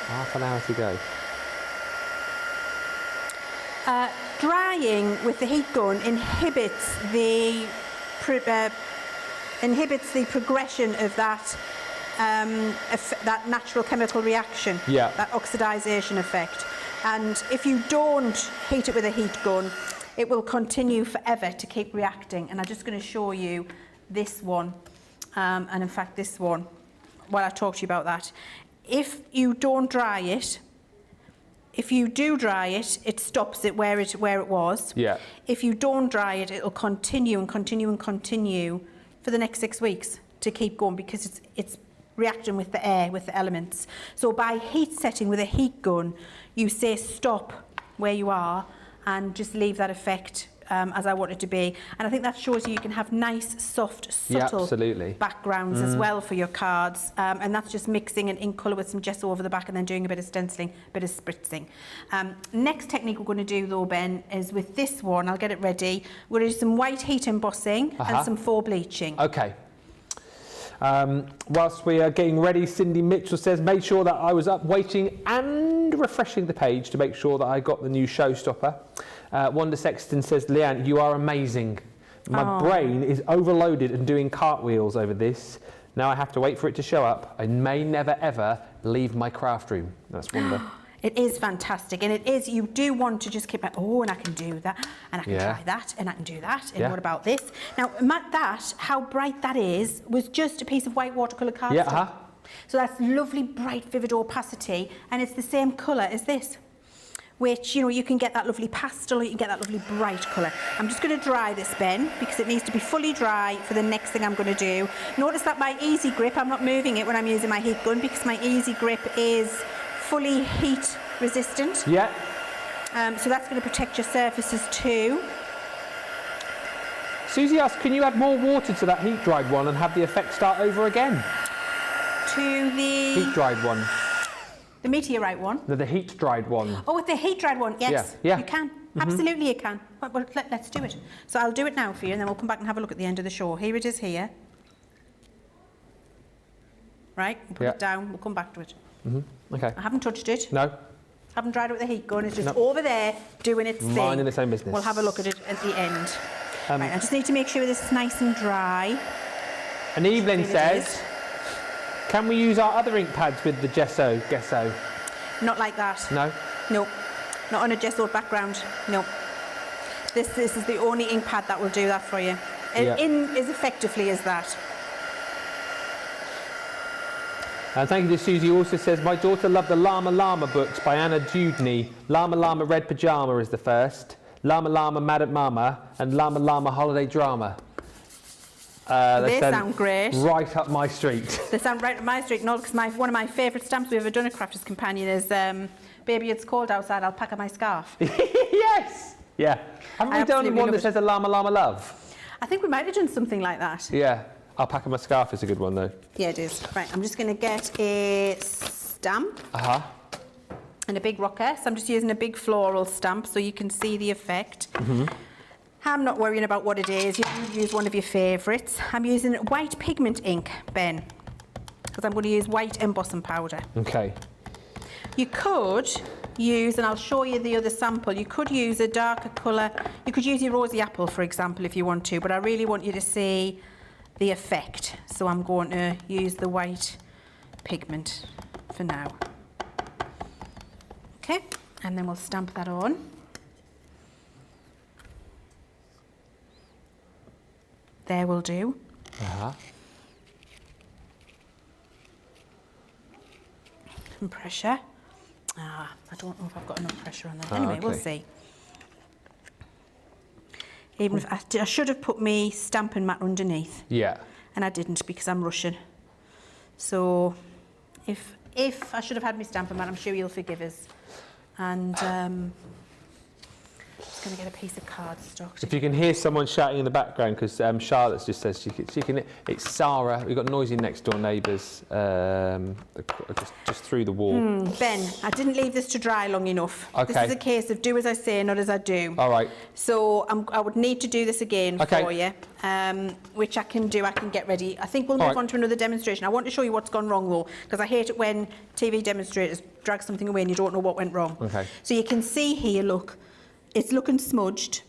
Half an hour to go. Drying with the heat gun inhibits the progression of that that natural chemical reaction, Yeah. that oxidization effect. And if you don't heat it with a heat gun, it will continue forever to keep reacting. And I'm just going to show you this one, and in fact this one, while I talk to you about that. If you don't dry it, if you do dry it, it stops it where it was. Yeah. If you don't dry it, it'll continue and continue and continue for the next 6 weeks to keep going, because it's reacting with the air, with the elements. So by heat setting with a heat gun, you say stop where you are and just leave that effect as I want it to be. And I think that shows you can have nice, soft, subtle absolutely. backgrounds as well for your cards. And that's just mixing an ink colour with some gesso over the back and then doing a bit of stenciling, a bit of spritzing. Next technique we're going to do though, Ben, is with this one. I'll get it ready. We're going to do some white heat embossing and some faux bleaching. Okay. Whilst we are getting ready, Cindy Mitchell says, made sure that I was up waiting and refreshing the page to make sure that I got the new showstopper. Wanda Sexton says, Leanne, you are amazing. My brain is overloaded and doing cartwheels over this. Now I have to wait for it to show up. I may never ever leave my craft room. That's Wanda. It is fantastic, and it is, you do want to just keep like, oh, and I can do that, and I can try that, and I can do that, and what about this? Now, that, how bright that is, was just a piece of white watercolour cardstock. So that's lovely, bright, vivid opacity, and it's the same colour as this, which, you know, you can get that lovely pastel, or you can get that lovely bright colour. I'm just going to dry this, Ben, because it needs to be fully dry for the next thing I'm going to do. Notice that my easy grip, I'm not moving it when I'm using my heat gun, because my easy grip is fully heat resistant. Yeah. So that's going to protect your surfaces too. Susie asks, can you add more water to that heat dried one and have the effect start over again? To the heat dried one. The meteorite one? No, the heat dried one. Oh, with the heat dried one, yes. Yeah. You can. Absolutely you can. Well, let's do it. So I'll do it now for you, and then we'll come back and have a look at the end of the show. Here it is here. Right, we'll put it down, we'll come back to it. Okay. I haven't touched it. No. Haven't dried it with a heat gun. It's just over there doing its thing. Minding its own business. We'll have a look at it at the end. Right, I just need to make sure this is nice and dry. And Evelyn says, can we use our other ink pads with the Gesso? Not like that. No? No. Not on a gessoed background. No. This is the only ink pad that will do that for you. In as effectively as that. And thank you to Susie. Also says, my daughter loved the Llama Llama books by Anna Dewdney. Llama Llama Red Pyjama is the first. Llama Llama Mad at Mama and Llama Llama Holiday Drama. They sound great. Right up my street. They sound right up my street. No, because one of my favourite stamps we've ever done at Crafter's Companion is Baby, it's cold outside, I'll pack up my scarf. Yes! Yeah. Haven't we done one that says a Llama Llama Love? I think we might have done something like that. Yeah. Alpaca mascarpone is a good one though. Yeah, it is. Right, I'm just going to get a stamp and a big rocker. So I'm just using a big floral stamp so you can see the effect. I'm not worrying about what it is. You can use one of your favourites. I'm using white pigment ink, Ben, because I'm going to use white embossing powder. Okay. You could use, and I'll show you the other sample, you could use a darker colour. You could use your rosy apple, for example, if you want to, but I really want you to see the effect. So I'm going to use the white pigment for now. Okay, and then we'll stamp that on. There will do. And pressure. I don't know if I've got enough pressure on there. Anyway, we'll see. Even if I should have put me stamping mat underneath. Yeah. And I didn't because I'm rushing. So if I should have had my stamping mat, I'm sure you'll forgive us. And just going to get a piece of cardstock. If you can hear someone shouting in the background, because Charlotte just says she can. It's Sarah. We've got noisy next door neighbours just through the wall. Ben, I didn't leave this to dry long enough. Okay. This is a case of do as I say, not as I do. All right. So I would need to do this again for you, which I can do. I can get ready. I think we'll move on to another demonstration. I want to show you what's gone wrong though, because I hate it when TV demonstrators drag something away and you don't know what went wrong. Okay. So you can see here, look, it's looking smudged.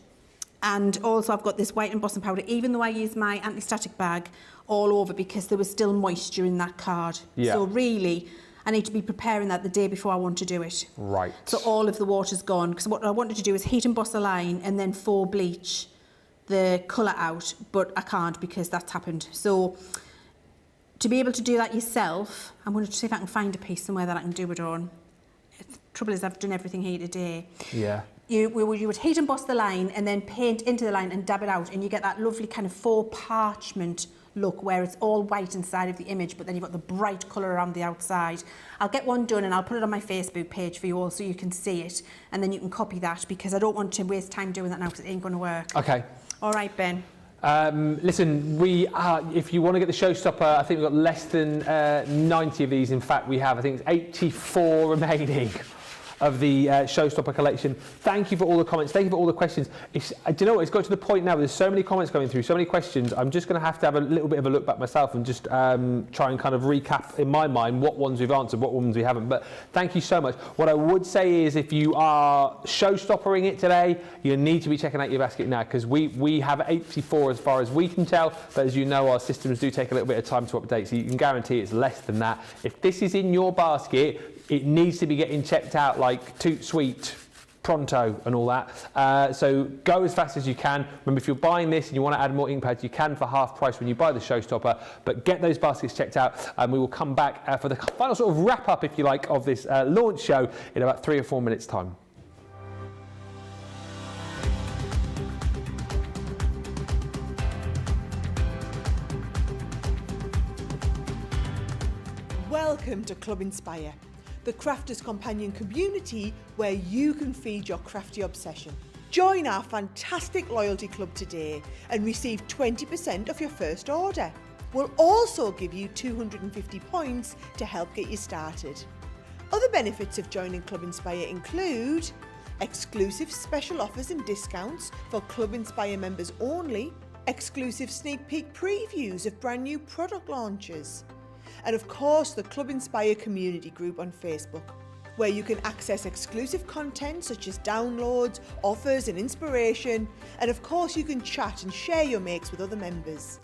And also I've got this white embossing powder, even though I used my anti-static bag all over because there was still moisture in that card. Yeah. So really, I need to be preparing that the day before I want to do it. Right. So all of the water's gone, because what I wanted to do is heat emboss a line and then faux bleach the colour out, but I can't because that's happened. So to be able to do that yourself, I'm going to see if I can find a piece somewhere that I can do it on. The trouble is I've done everything here today. Yeah. You would heat emboss the line and then paint into the line and dab it out, and you get that lovely kind of faux parchment look where it's all white inside of the image, but then you've got the bright colour around the outside. I'll get one done and I'll put it on my Facebook page for you all so you can see it, and then you can copy that because I don't want to waste time doing that now because it ain't going to work. Okay. All right, Ben. Listen, if you want to get the showstopper, I think we've got less than 90 of these. In fact, we have, I think it's 84 remaining of the showstopper collection. Thank you for all the comments. Thank you for all the questions. Do you know what? It's got to the point now. There's so many comments going through, so many questions. I'm just going to have a little bit of a look back myself and just try and kind of recap in my mind what ones we've answered, what ones we haven't. But thank you so much. What I would say is, if you are showstoppering it today, you need to be checking out your basket now, because we have 84 as far as we can tell. But as you know, our systems do take a little bit of time to update, so you can guarantee it's less than that. If this is in your basket, it needs to be getting checked out like Toot Sweet, pronto and all that. So go as fast as you can. Remember, if you're buying this and you want to add more Inkpads, you can for half price when you buy the showstopper, but get those baskets checked out, and we will come back for the final sort of wrap up, if you like, of this launch show in about 3 or 4 minutes time. Welcome to Club Inspire, the Crafters Companion community where you can feed your crafty obsession. Join our fantastic loyalty club today and receive 20% off your first order. We'll also give you 250 points to help get you started. Other benefits of joining Club Inspire include exclusive special offers and discounts for Club Inspire members only, exclusive sneak peek previews of brand new product launches, and of course the Club Inspire community group on Facebook, where you can access exclusive content such as downloads, offers and inspiration, and of course you can chat and share your makes with other members.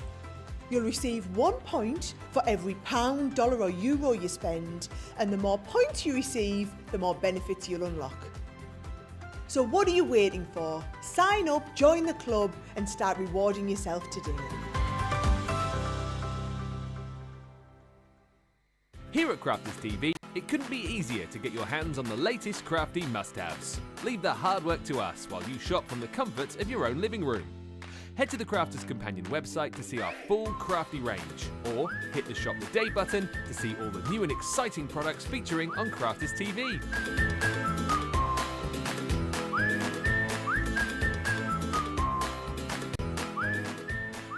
You'll receive 1 point for every £1, dollar or euro you spend, and the more points you receive, the more benefits you'll unlock. So what are you waiting for? Sign up, join the club and start rewarding yourself today. Here at Crafters TV, it couldn't be easier to get your hands on the latest crafty must-haves. Leave the hard work to us while you shop from the comfort of your own living room. Head to the Crafters Companion website to see our full crafty range, or hit the Shop the Day button to see all the new and exciting products featuring on Crafters TV.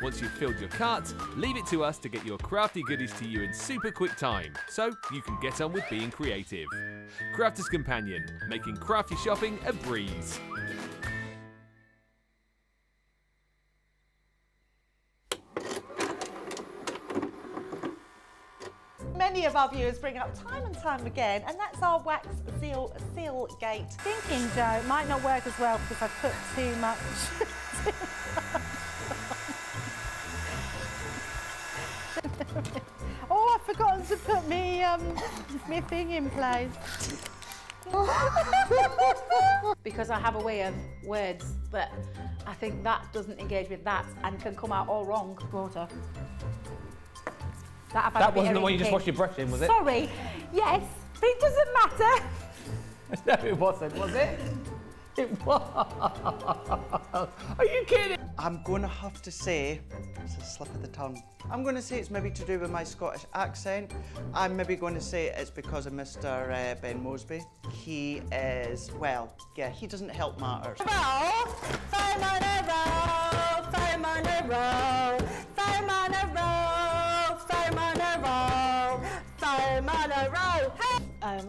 Once you've filled your cart, leave it to us to get your crafty goodies to you in super quick time, so you can get on with being creative. Crafter's Companion, making crafty shopping a breeze. Many of our viewers bring up time and time again, and that's our wax seal gate. Thinking, Joe, it might not work as well because I've put too much. Oh, I've forgotten to put my thing in place. Because I have a way of words that I think that doesn't engage with that and can come out all wrong. Water. That wasn't the one you just washed your brush in, was it? Sorry. Yes, but it doesn't matter. No, it wasn't, was it? It was. Are you kidding? I'm going to have to say, it's a slip of the tongue. I'm going to say it's maybe to do with my Scottish accent. I'm maybe going to say it's because of Mr. Ben Moseby. He is, well, yeah, he doesn't help matters.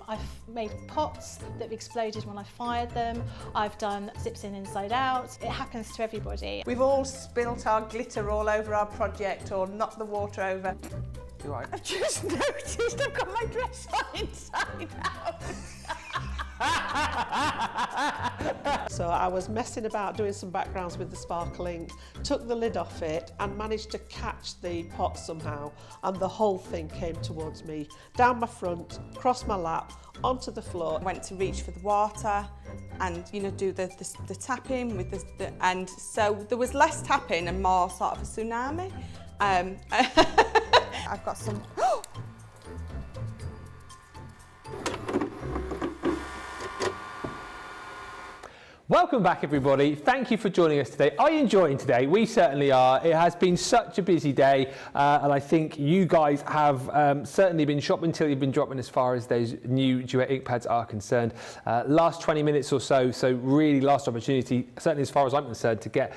I've made pots that have exploded when I fired them. I've done zips in inside out. It happens to everybody. We've all spilt our glitter all over our project or knocked the water over. You're right. I've just noticed I've got my dress on inside out. So I was messing about doing some backgrounds with the sparkling, took the lid off it and managed to catch the pot somehow, and the whole thing came towards me, down my front, across my lap, onto the floor. Went to reach for the water and, you know, do the tapping with the and so there was less tapping and more sort of a tsunami. I've got some... Welcome back, everybody. Thank you for joining us today. Are you enjoying today? We certainly are. It has been such a busy day, and I think you guys have certainly been shopping till you've been dropping as far as those new Duet Inkpads are concerned. Last 20 minutes or so, so really last opportunity, certainly as far as I'm concerned, to get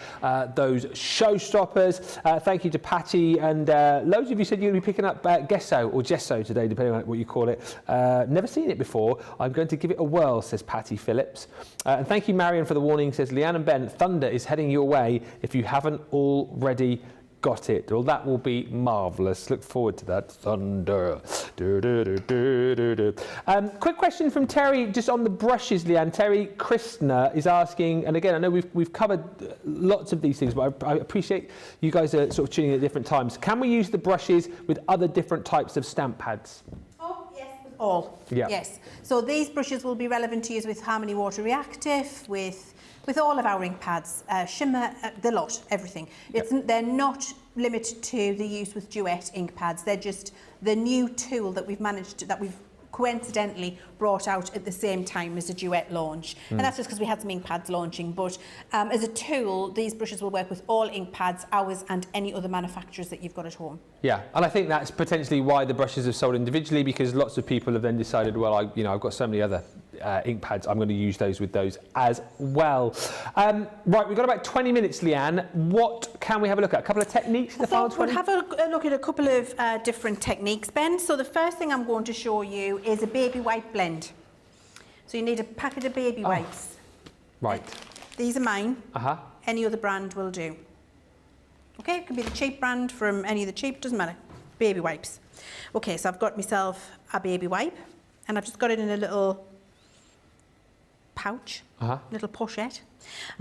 those showstoppers. Thank you to Patty, and loads of you said you're going to be picking up Gesso or Gesso today, depending on what you call it. Never seen it before. I'm going to give it a whirl, says Patty Phillips. And thank you, Marion, for the warning. Says Leanne and Ben, thunder is heading your way if you haven't already got it. Well, that will be marvellous. Look forward to that. Thunder. Quick question from Terry, just on the brushes, Leanne. Terry Christner is asking, and again, I know we've covered lots of these things, but I appreciate you guys are sort of tuning in at different times. Can we use the brushes with other different types of stamp pads? All. Yeah. Yes. So these brushes will be relevant to use with Harmony Water Reactive, with all of our ink pads, shimmer, the lot, everything. They're not limited to the use with Duet ink pads. They're just the new tool that we've coincidentally brought out at the same time as a Duet launch. And that's just because we had some ink pads launching. But as a tool, these brushes will work with all ink pads, ours and any other manufacturers that you've got at home. Yeah, and I think that's potentially why the brushes are sold individually, because lots of people have then decided, well, I've got so many other ink pads, I'm going to use those with those as well. Right, we've got about 20 minutes, Leanne. What can we have a look at? A couple of techniques in the final 20? We'll have a look at a couple of different techniques, Ben. So the first thing I'm going to show you is a baby wipe blend. So you need a packet of baby wipes. Right. These are mine. Uh-huh. Any other brand will do. Okay, it can be the cheap brand from any of the cheap, doesn't matter. Baby wipes. Okay, so I've got myself a baby wipe, and I've just got it in a little pouch, little pochette.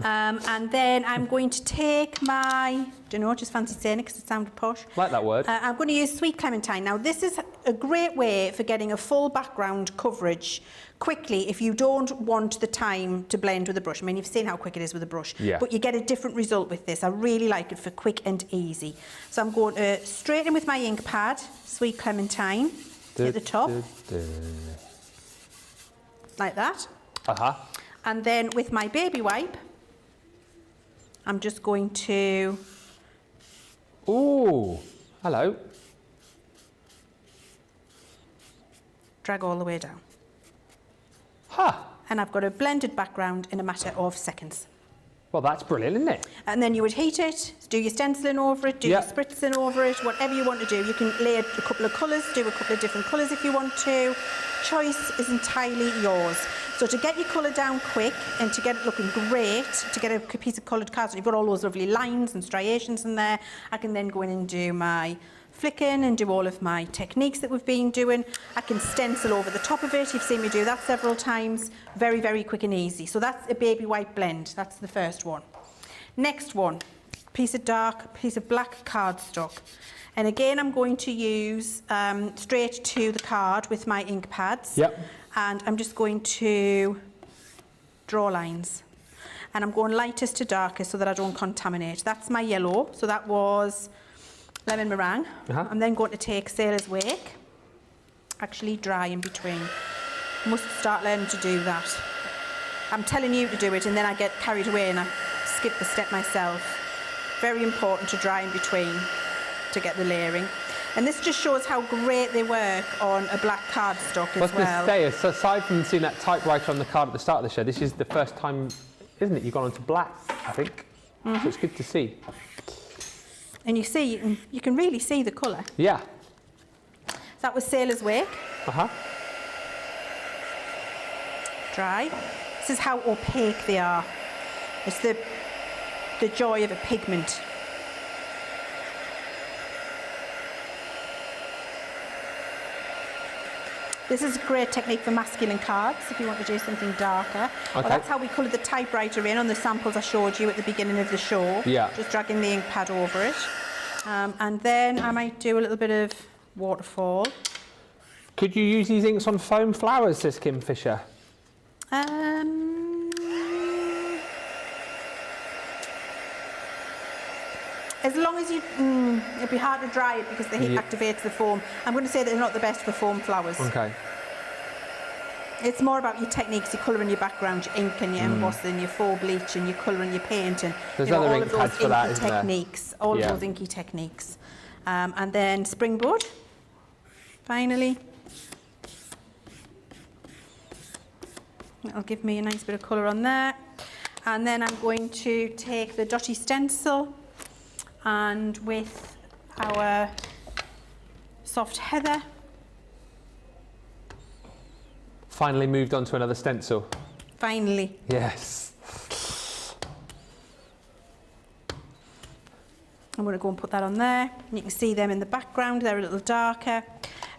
And then I'm going to take my, just fancy saying it because it sounded posh. Like that word. I'm going to use Sweet Clementine. Now, this is a great way for getting a full background coverage quickly if you don't want the time to blend with a brush. I mean, you've seen how quick it is with a brush, but you get a different result with this. I really like it for quick and easy. So I'm going to straight in with my ink pad, Sweet Clementine, at the top, like that. And then with my baby wipe, I'm just going to... Ooh, hello. Drag all the way down. Huh. And I've got a blended background in a matter of seconds. Well, that's brilliant, isn't it? And then you would heat it, do your stenciling over it, do your spritzing over it, whatever you want to do. You can lay a couple of colours, do a couple of different colours if you want to. Choice is entirely yours. So to get your colour down quick and to get it looking great, to get a piece of coloured cardstock, you've got all those lovely lines and striations in there. I can then go in and do my flicking and do all of my techniques that we've been doing. I can stencil over the top of it. You've seen me do that several times. Very, very quick and easy. So that's a baby white blend. That's the first one. Next one, piece of black cardstock. And again, I'm going to use straight to the card with my ink pads. Yep. And I'm just going to draw lines. And I'm going lightest to darkest so that I don't contaminate. That's my yellow. So that was lemon meringue. I'm then going to take Sailor's Wake, actually dry in between. Must start learning to do that. I'm telling you to do it and then I get carried away and I skip the step myself. Very important to dry in between to get the layering. And this just shows how great they work on a black cardstock as well. I was going to say, so aside from seeing that typewriter on the card at the start of the show, this is the first time, isn't it, you've gone on to black, I think. So it's good to see. And you see, you can really see the colour. Yeah. That was Sailor's Wake. Dry. This is how opaque they are. It's the joy of a pigment. This is a great technique for masculine cards if you want to do something darker. Well, that's how we coloured the typewriter in on the samples I showed you at the beginning of the show. Yeah. Just dragging the ink pad over it. And then I might do a little bit of waterfall. Could you use these inks on foam flowers, says Kim Fisher? As long as you, it'd be hard to dry it because the heat activates the foam. I'm going to say that they're not the best for foam flowers. Okay. It's more about your techniques, your colour and your background, your ink and your embossing, your faux bleach and your colour and your paint and there's all other of ink those pads for that, inky isn't there? techniques. All of those inky techniques. And then springboard, finally. That'll give me a nice bit of colour on there. And then I'm going to take the dotty stencil and with our soft heather. Finally moved on to another stencil. Finally. Yes. I'm going to go and put that on there. You can see them in the background, they're a little darker.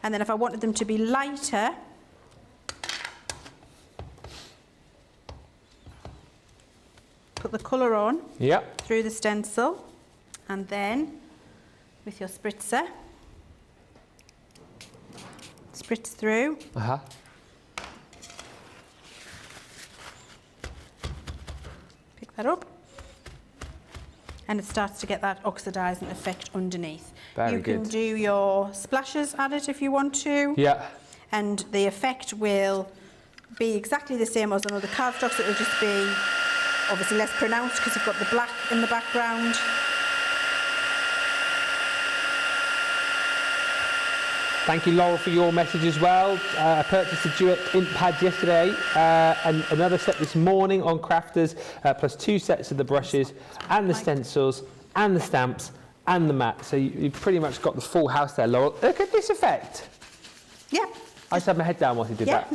And then if I wanted them to be lighter, put the colour on through the stencil, and then with your spritzer, spritz through. Pick that up. And it starts to get that oxidizing effect underneath. You can do your splashes at it if you want to. And the effect will be exactly the same as on other cardstocks. It will just be obviously less pronounced because you've got the black in the background. Thank you, Laurel, for your message as well. I purchased a Duet Inkpads yesterday and another set this morning on Crafters, plus 2 sets of the brushes and the stencils and the stamps and the mat. So you've pretty much got the full house there, Laurel. Look at this effect. Yeah. I just had my head down whilst you did that.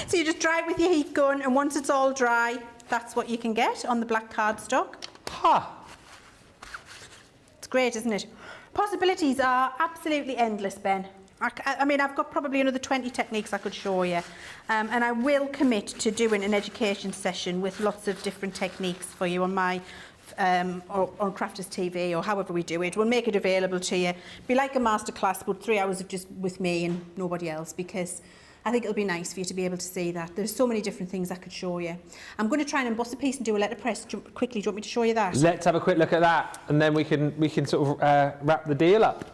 So you just dry it with your heat gun, and once it's all dry, that's what you can get on the black cardstock. It's great, isn't it? Possibilities are absolutely endless, Ben. I mean, I've got probably another 20 techniques I could show you. And I will commit to doing an education session with lots of different techniques for you on my or on Crafters TV or however we do it. We'll make it available to you. Be like a masterclass, but 3 hours of just with me and nobody else, because I think it'll be nice for you to be able to see that. There's so many different things I could show you. I'm going to try and emboss a piece and do a letterpress quickly. Do you want me to show you that? Let's have a quick look at that, and then we can sort of wrap the deal up.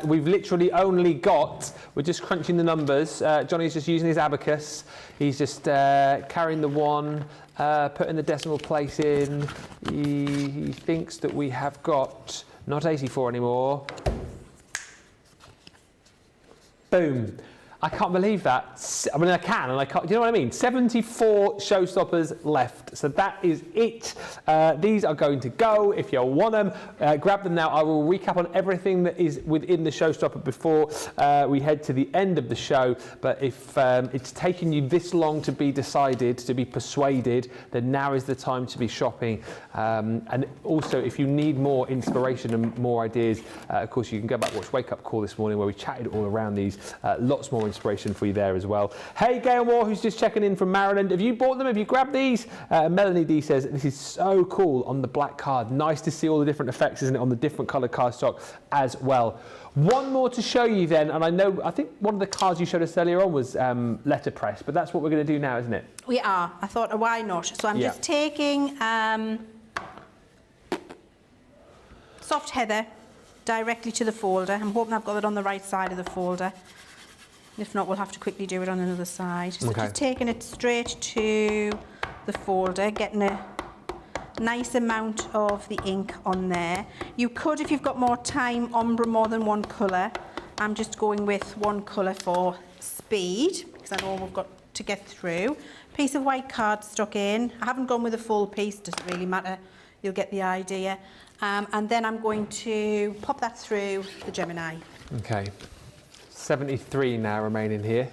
We've literally only got, we're just crunching the numbers. Johnny's just using his abacus. He's just carrying the 1, putting the decimal place in. He thinks that we have got, not 84 anymore. Boom. I can't believe that. I mean, I can and I can't. Do you know what I mean? 74 showstoppers left. left. So that is it. These are going to go. If you want them, grab them now. I will recap on everything that is within the showstopper before we head to the end of the show. But if it's taken you this long to be decided, to be persuaded, then now is the time to be shopping. And also, if you need more inspiration and more ideas, of course, you can go back and watch Wake Up Call this morning where we chatted all around these. Lots more inspiration for you there as well. Hey, Gail Moore, who's just checking in from Maryland. Have you bought them? Have you grabbed these? Melanie D says, this is so cool on the black card. Nice to see all the different effects, isn't it, on the different coloured cardstock as well. One more to show you then, and I think one of the cards you showed us earlier on was letterpress, but that's what we're going to do now, isn't it? We are. I thought, why not? So I'm just taking soft heather directly to the folder. I'm hoping I've got it on the right side of the folder. If not, we'll have to quickly do it on another side. So just taking it straight to the folder, getting a nice amount of the ink on there. You could, if you've got more time, ombre more than one colour. I'm just going with one colour for speed, because I know we've got to get through. Piece of white cardstock in. I haven't gone with a full piece, doesn't really matter. You'll get the idea. And then I'm going to pop that through the Gemini. Okay. 73 now remaining here.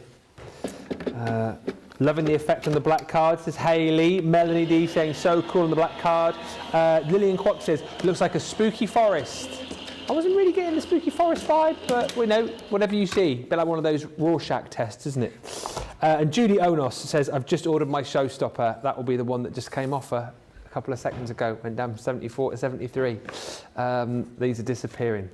Loving the effect on the black card, says Hayley. Melanie D saying so cool on the black card. Lillian Kwok says looks like a spooky forest. I wasn't really getting the spooky forest vibe, but we know whatever you see, a bit like one of those Rorschach tests, isn't it? And Judy Onos says I've just ordered my showstopper. That will be the one that just came off a couple of seconds ago. Went down from 74 to 73. These are disappearing.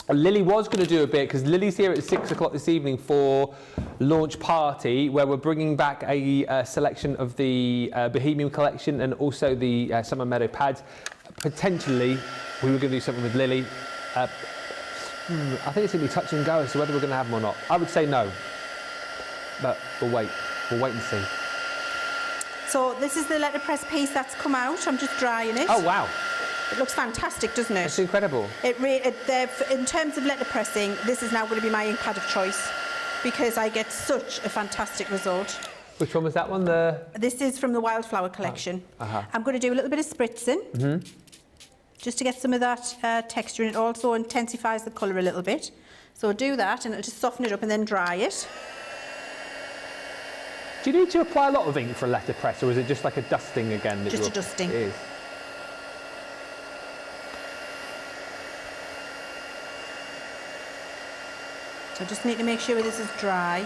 Lily was going to do a bit because Lily's here at 6 o'clock this evening for launch party where we're bringing back a selection of the Bohemian collection and also the Summer Meadow pads. Potentially, we were going to do something with Lily. I think it's going to be touch and go as to whether we're going to have them or not. I would say no, but we'll wait. We'll wait and see. So this is the letterpress piece that's come out. I'm just drying it. Oh, wow. It looks fantastic, doesn't it? It's incredible. In terms of letterpressing, this is now going to be my ink pad of choice because I get such a fantastic result. Which one was that one? This is from the Wildflower collection. I'm going to do a little bit of spritzing just to get some of that texture, and it also intensifies the colour a little bit. So do that and it'll just soften it up and then dry it. Do you need to apply a lot of ink for a letterpress, or is it just like a dusting again? Just a dusting. It is. So I just need to make sure this is dry.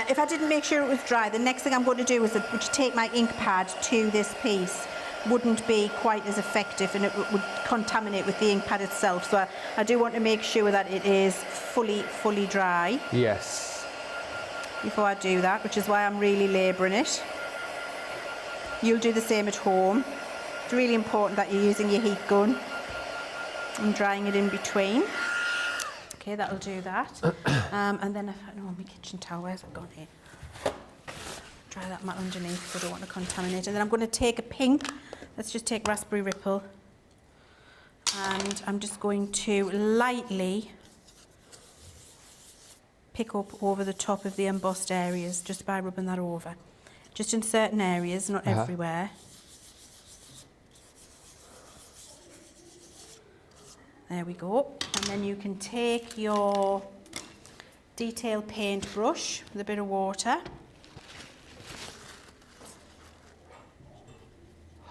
If I didn't make sure it was dry, the next thing I'm going to do is to take my ink pad to this piece. Wouldn't be quite as effective and it would contaminate with the ink pad itself. So I do want to make sure that it is fully dry. Yes. Before I do that, which is why I'm really labouring it. You'll do the same at home. It's really important that you're using your heat gun and drying it in between. Okay, that'll do that. And then my kitchen towel, where's it gone here? Dry that mat underneath because I don't want to contaminate. And then I'm going to take a pink. Let's just take Raspberry Ripple. And I'm just going to lightly pick up over the top of the embossed areas just by rubbing that over. Just in certain areas, not everywhere. There we go. And then you can take your detail paint brush with a bit of water.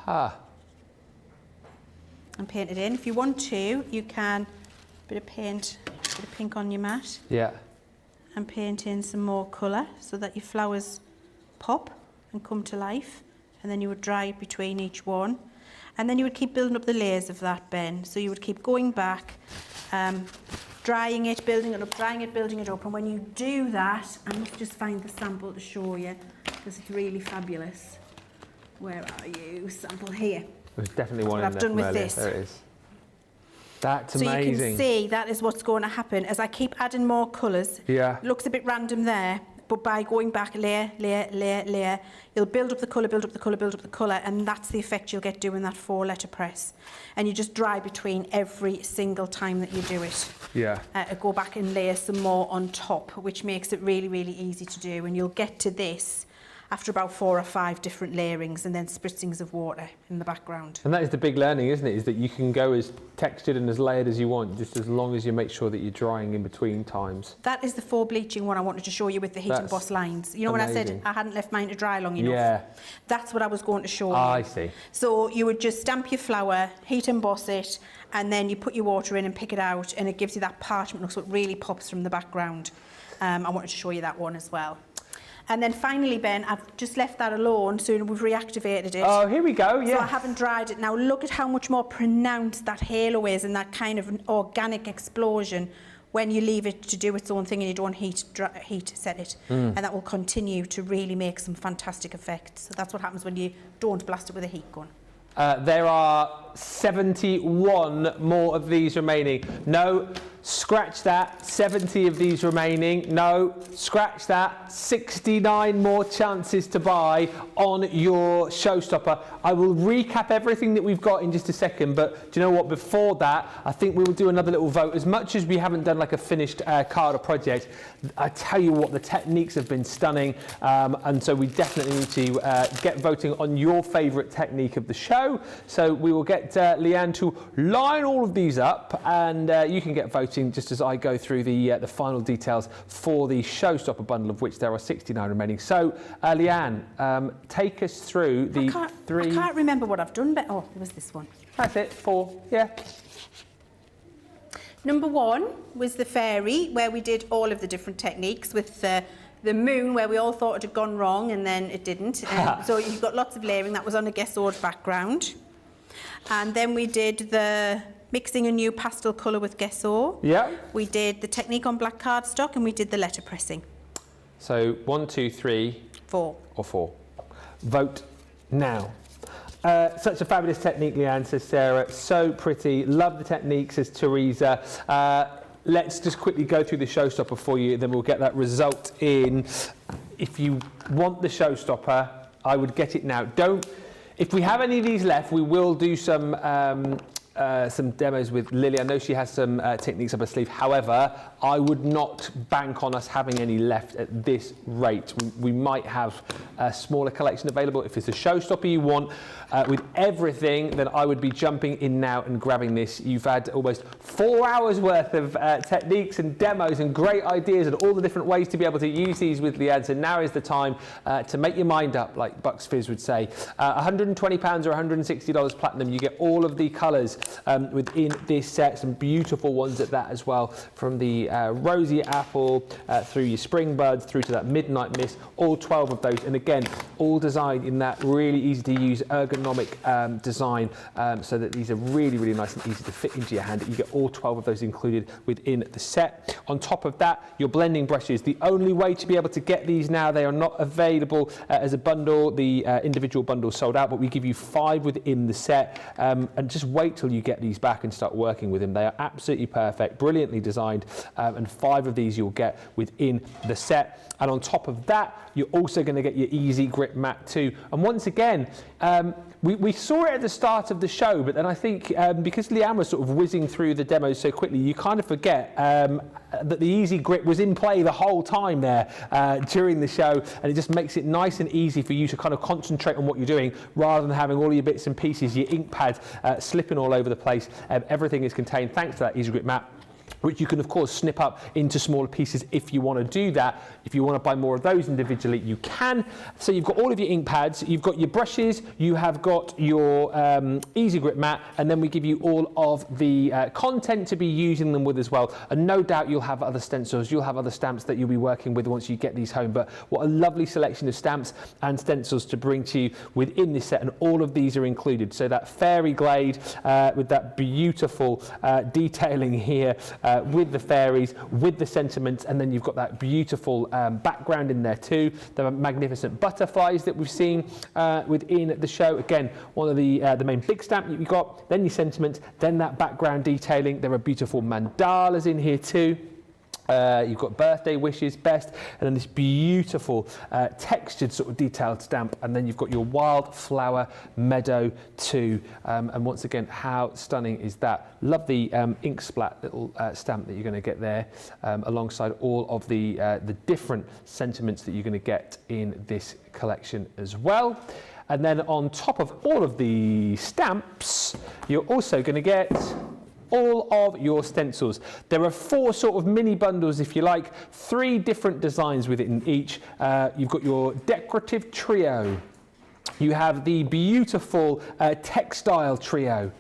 And paint it in. If you want to, you can bit of pink on your mat. Yeah. And paint in some more colour so that your flowers pop and come to life. And then you would dry it between each one. And then you would keep building up the layers of that, Ben. So you would keep going back, drying it, building it up, drying it, building it up. And when you do that, I must just find the sample to show you because it's really fabulous. Where are you? Sample here. There's definitely one I've done with this. There it is. That's so amazing. So you can see that is what's going to happen as I keep adding more colours. Yeah. It looks a bit random there, but by going back layer, layer, layer, layer, you'll build up the colour, build up the colour, build up the colour, and that's the effect you'll get doing that 4 letterpress. And you just dry between every single time that you do it. Yeah. Go back and layer some more on top, which makes it really, really easy to do. And you'll get to this after about 4 or 5 different layerings and then spritzings of water in the background. And that is the big learning, isn't it? Is that you can go as textured and as layered as you want, just as long as you make sure that you're drying in between times. That is the 4 bleaching one I wanted to show you with the heat embossed lines. You know when I said I hadn't left mine to dry long enough? Yeah. That's what I was going to show you. I see. So you would just stamp your flour, heat emboss it, and then you put your water in and pick it out, and it gives you that parchment look, so it really pops from the background. I wanted to show you that one as well. And then finally, Ben, I've just left that alone, so we've reactivated it. Oh, here we go, yeah. So I haven't dried it. Now look at how much more pronounced that halo is and that kind of an organic explosion when you leave it to do its own thing and you don't heat set it. And that will continue to really make some fantastic effects. So that's what happens when you don't blast it with a heat gun. There are 71 more of these remaining. No, scratch that. 70 of these remaining. No, scratch that. 69 more chances to buy on your showstopper. I will recap everything that we've got in just a second, but do you know what? Before that, I think we will do another little vote. As much as we haven't done like a finished card or project, I tell you what, the techniques have been stunning, and so we definitely need to get voting on your favourite technique of the show. So we will get Leanne to line all of these up, and you can get voting just as I go through the final details for the showstopper bundle, of which there are 69 remaining. So Leanne, take us through the three. I can't remember what I've done, but oh, it was this one. That's it, 4, yeah. Number 1 was the fairy, where we did all of the different techniques with the moon, where we all thought it had gone wrong and then it didn't. So you've got lots of layering. That was on a Gesso background. And then we did the mixing a new pastel colour with Gesso. Yeah. We did the technique on black cardstock, and we did the letterpressing. So 1, 2, 3, 4. or 4. Vote now. Such a fabulous technique, Leanne, says Sarah. So pretty. Love the technique, says Teresa. Let's just quickly go through the showstopper for you, then we'll get that result in. If you want the showstopper, I would get it now. If we have any of these left, we will do some demos with Lily. I know she has some techniques up her sleeve. However, I would not bank on us having any left at this rate. We might have a smaller collection available. If it's a showstopper you want with everything, then I would be jumping in now and grabbing this. You've had almost 4 hours worth of techniques and demos and great ideas and all the different ways to be able to use these with Leanne. So now is the time to make your mind up, like Bucks Fizz would say. £120 or $160 platinum. You get all of the colours within this set, some beautiful ones at that as well, from the rosy apple through your spring buds through to that midnight mist, all 12 of those, and again all designed in that really easy to use ergonomic design, so that these are really, really nice and easy to fit into your hand. You get all 12 of those included within the set. On top of that, your blending brushes, the only way to be able to get these now, they are not available as a bundle. The individual bundle sold out, but we give you 5 within the set, and just wait till you get these back and start working with them. They are absolutely perfect, brilliantly designed, and 5 of these you'll get within the set. And on top of that, you're also going to get your Easy Grip Mat too. And once again, we saw it at the start of the show, but then I think because Leanne was sort of whizzing through the demos so quickly, you kind of forget that the Easy Grip was in play the whole time there during the show, and it just makes it nice and easy for you to kind of concentrate on what you're doing rather than having all your bits and pieces, your ink pad slipping all over the place. Everything is contained thanks to that Easy Grip Mat, which you can of course snip up into smaller pieces if you want to do that. If you want to buy more of those individually, you can. So you've got all of your ink pads, you've got your brushes, you have got your Easy Grip Mat, and then we give you all of the content to be using them with as well. And no doubt you'll have other stencils, you'll have other stamps that you'll be working with once you get these home. But what a lovely selection of stamps and stencils to bring to you within this set, and all of these are included. So that fairy glade with that beautiful detailing here, with the fairies, with the sentiments, and then you've got that beautiful background in there too. The magnificent butterflies that we've seen within the show. Again, one of the main big stamp you've got, then your sentiments, then that background detailing. There are beautiful mandalas in here too. You've got birthday wishes, best, and then this beautiful textured sort of detailed stamp, and then you've got your wildflower meadow too. And once again, how stunning is that? Love the ink splat little stamp that you're going to get there, alongside all of the different sentiments that you're going to get in this collection as well. And then on top of all of the stamps, you're also going to get all of your stencils. There are 4 sort of mini bundles, if you like, 3 different designs within each. You've got your decorative trio. You have the beautiful textile trio.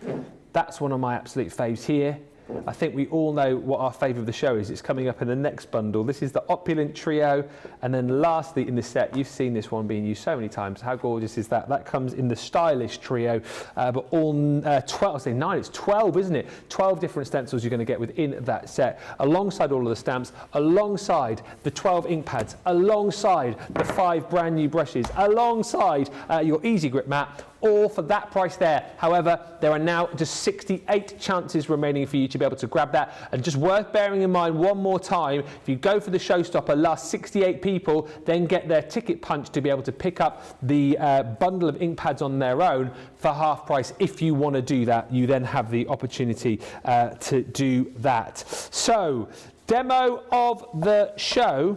That's one of my absolute faves here. I think we all know what our favourite of the show is. It's coming up in the next bundle. This is the opulent trio. And then lastly in the set, you've seen this one being used so many times. How gorgeous is that? That comes in the stylish trio, but all 12, I say 9, it's 12, isn't it? 12 different stencils you're going to get within that set, alongside all of the stamps, alongside the 12 ink pads, alongside the 5 brand new brushes, alongside your easy grip mat, all for that price there. However, there are now just 68 chances remaining for you to be able to grab that. And just worth bearing in mind one more time, if you go for the showstopper, last 68 people then get their ticket punch to be able to pick up the bundle of ink pads on their own for half price. If you want to do that, you then have the opportunity to do that. So, demo of the show.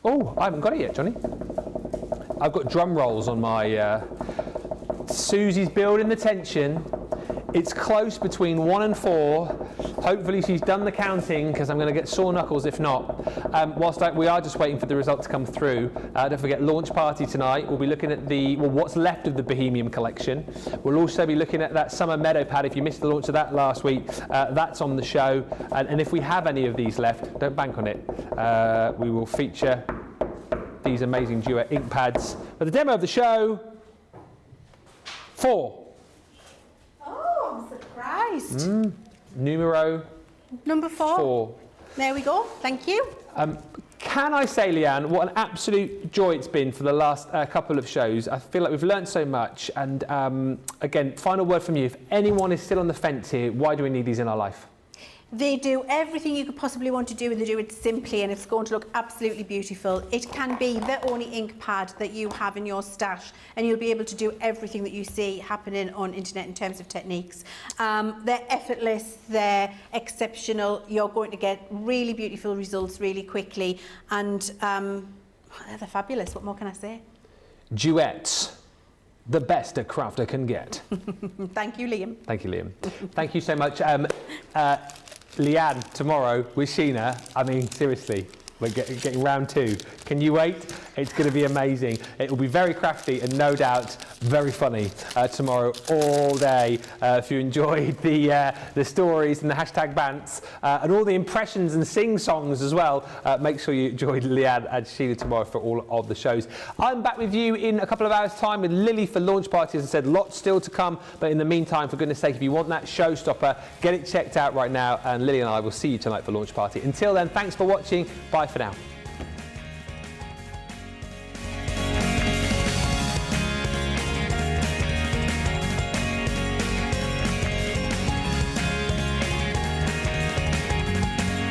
Oh, I haven't got it yet, Johnny. I've got drum rolls on my... Susie's building the tension. It's close between 1 and 4. Hopefully she's done the counting, because I'm going to get sore knuckles if not. Whilst we are just waiting for the result to come through, don't forget launch party tonight. We'll be looking at what's left of the Bohemian collection. We'll also be looking at that summer meadow pad. If you missed the launch of that last week, that's on the show. And if we have any of these left, don't bank on it. We will feature these amazing Duet ink pads. But the demo of the show, 4. Oh, I'm surprised. Numero Number 4. There we go. Thank you. Can I say, Leanne, what an absolute joy it's been for the last couple of shows. I feel like we've learned so much. And again, final word from you. If anyone is still on the fence here, why do we need these in our life? They do everything you could possibly want to do, and they do it simply, and it's going to look absolutely beautiful. It can be the only ink pad that you have in your stash, and you'll be able to do everything that you see happening on internet in terms of techniques. They're effortless, they're exceptional. You're going to get really beautiful results really quickly, and they're fabulous. What more can I say? Duet, the best a crafter can get. Thank you, Liam. Thank you, Liam. Thank you so much. Leanne, tomorrow with Sheena, I mean, seriously, we're getting round 2. Can you wait? It's going to be amazing. It will be very crafty and no doubt very funny tomorrow all day. If you enjoyed the stories and the hashtag bants and all the impressions and sing-songs as well, make sure you join Leanne and Sheila tomorrow for all of the shows. I'm back with you in a couple of hours' time with Lily for launch party. As I said, lots still to come. But in the meantime, for goodness sake, if you want that showstopper, get it checked out right now. And Lily and I will see you tonight for launch party. Until then, thanks for watching. Bye for now.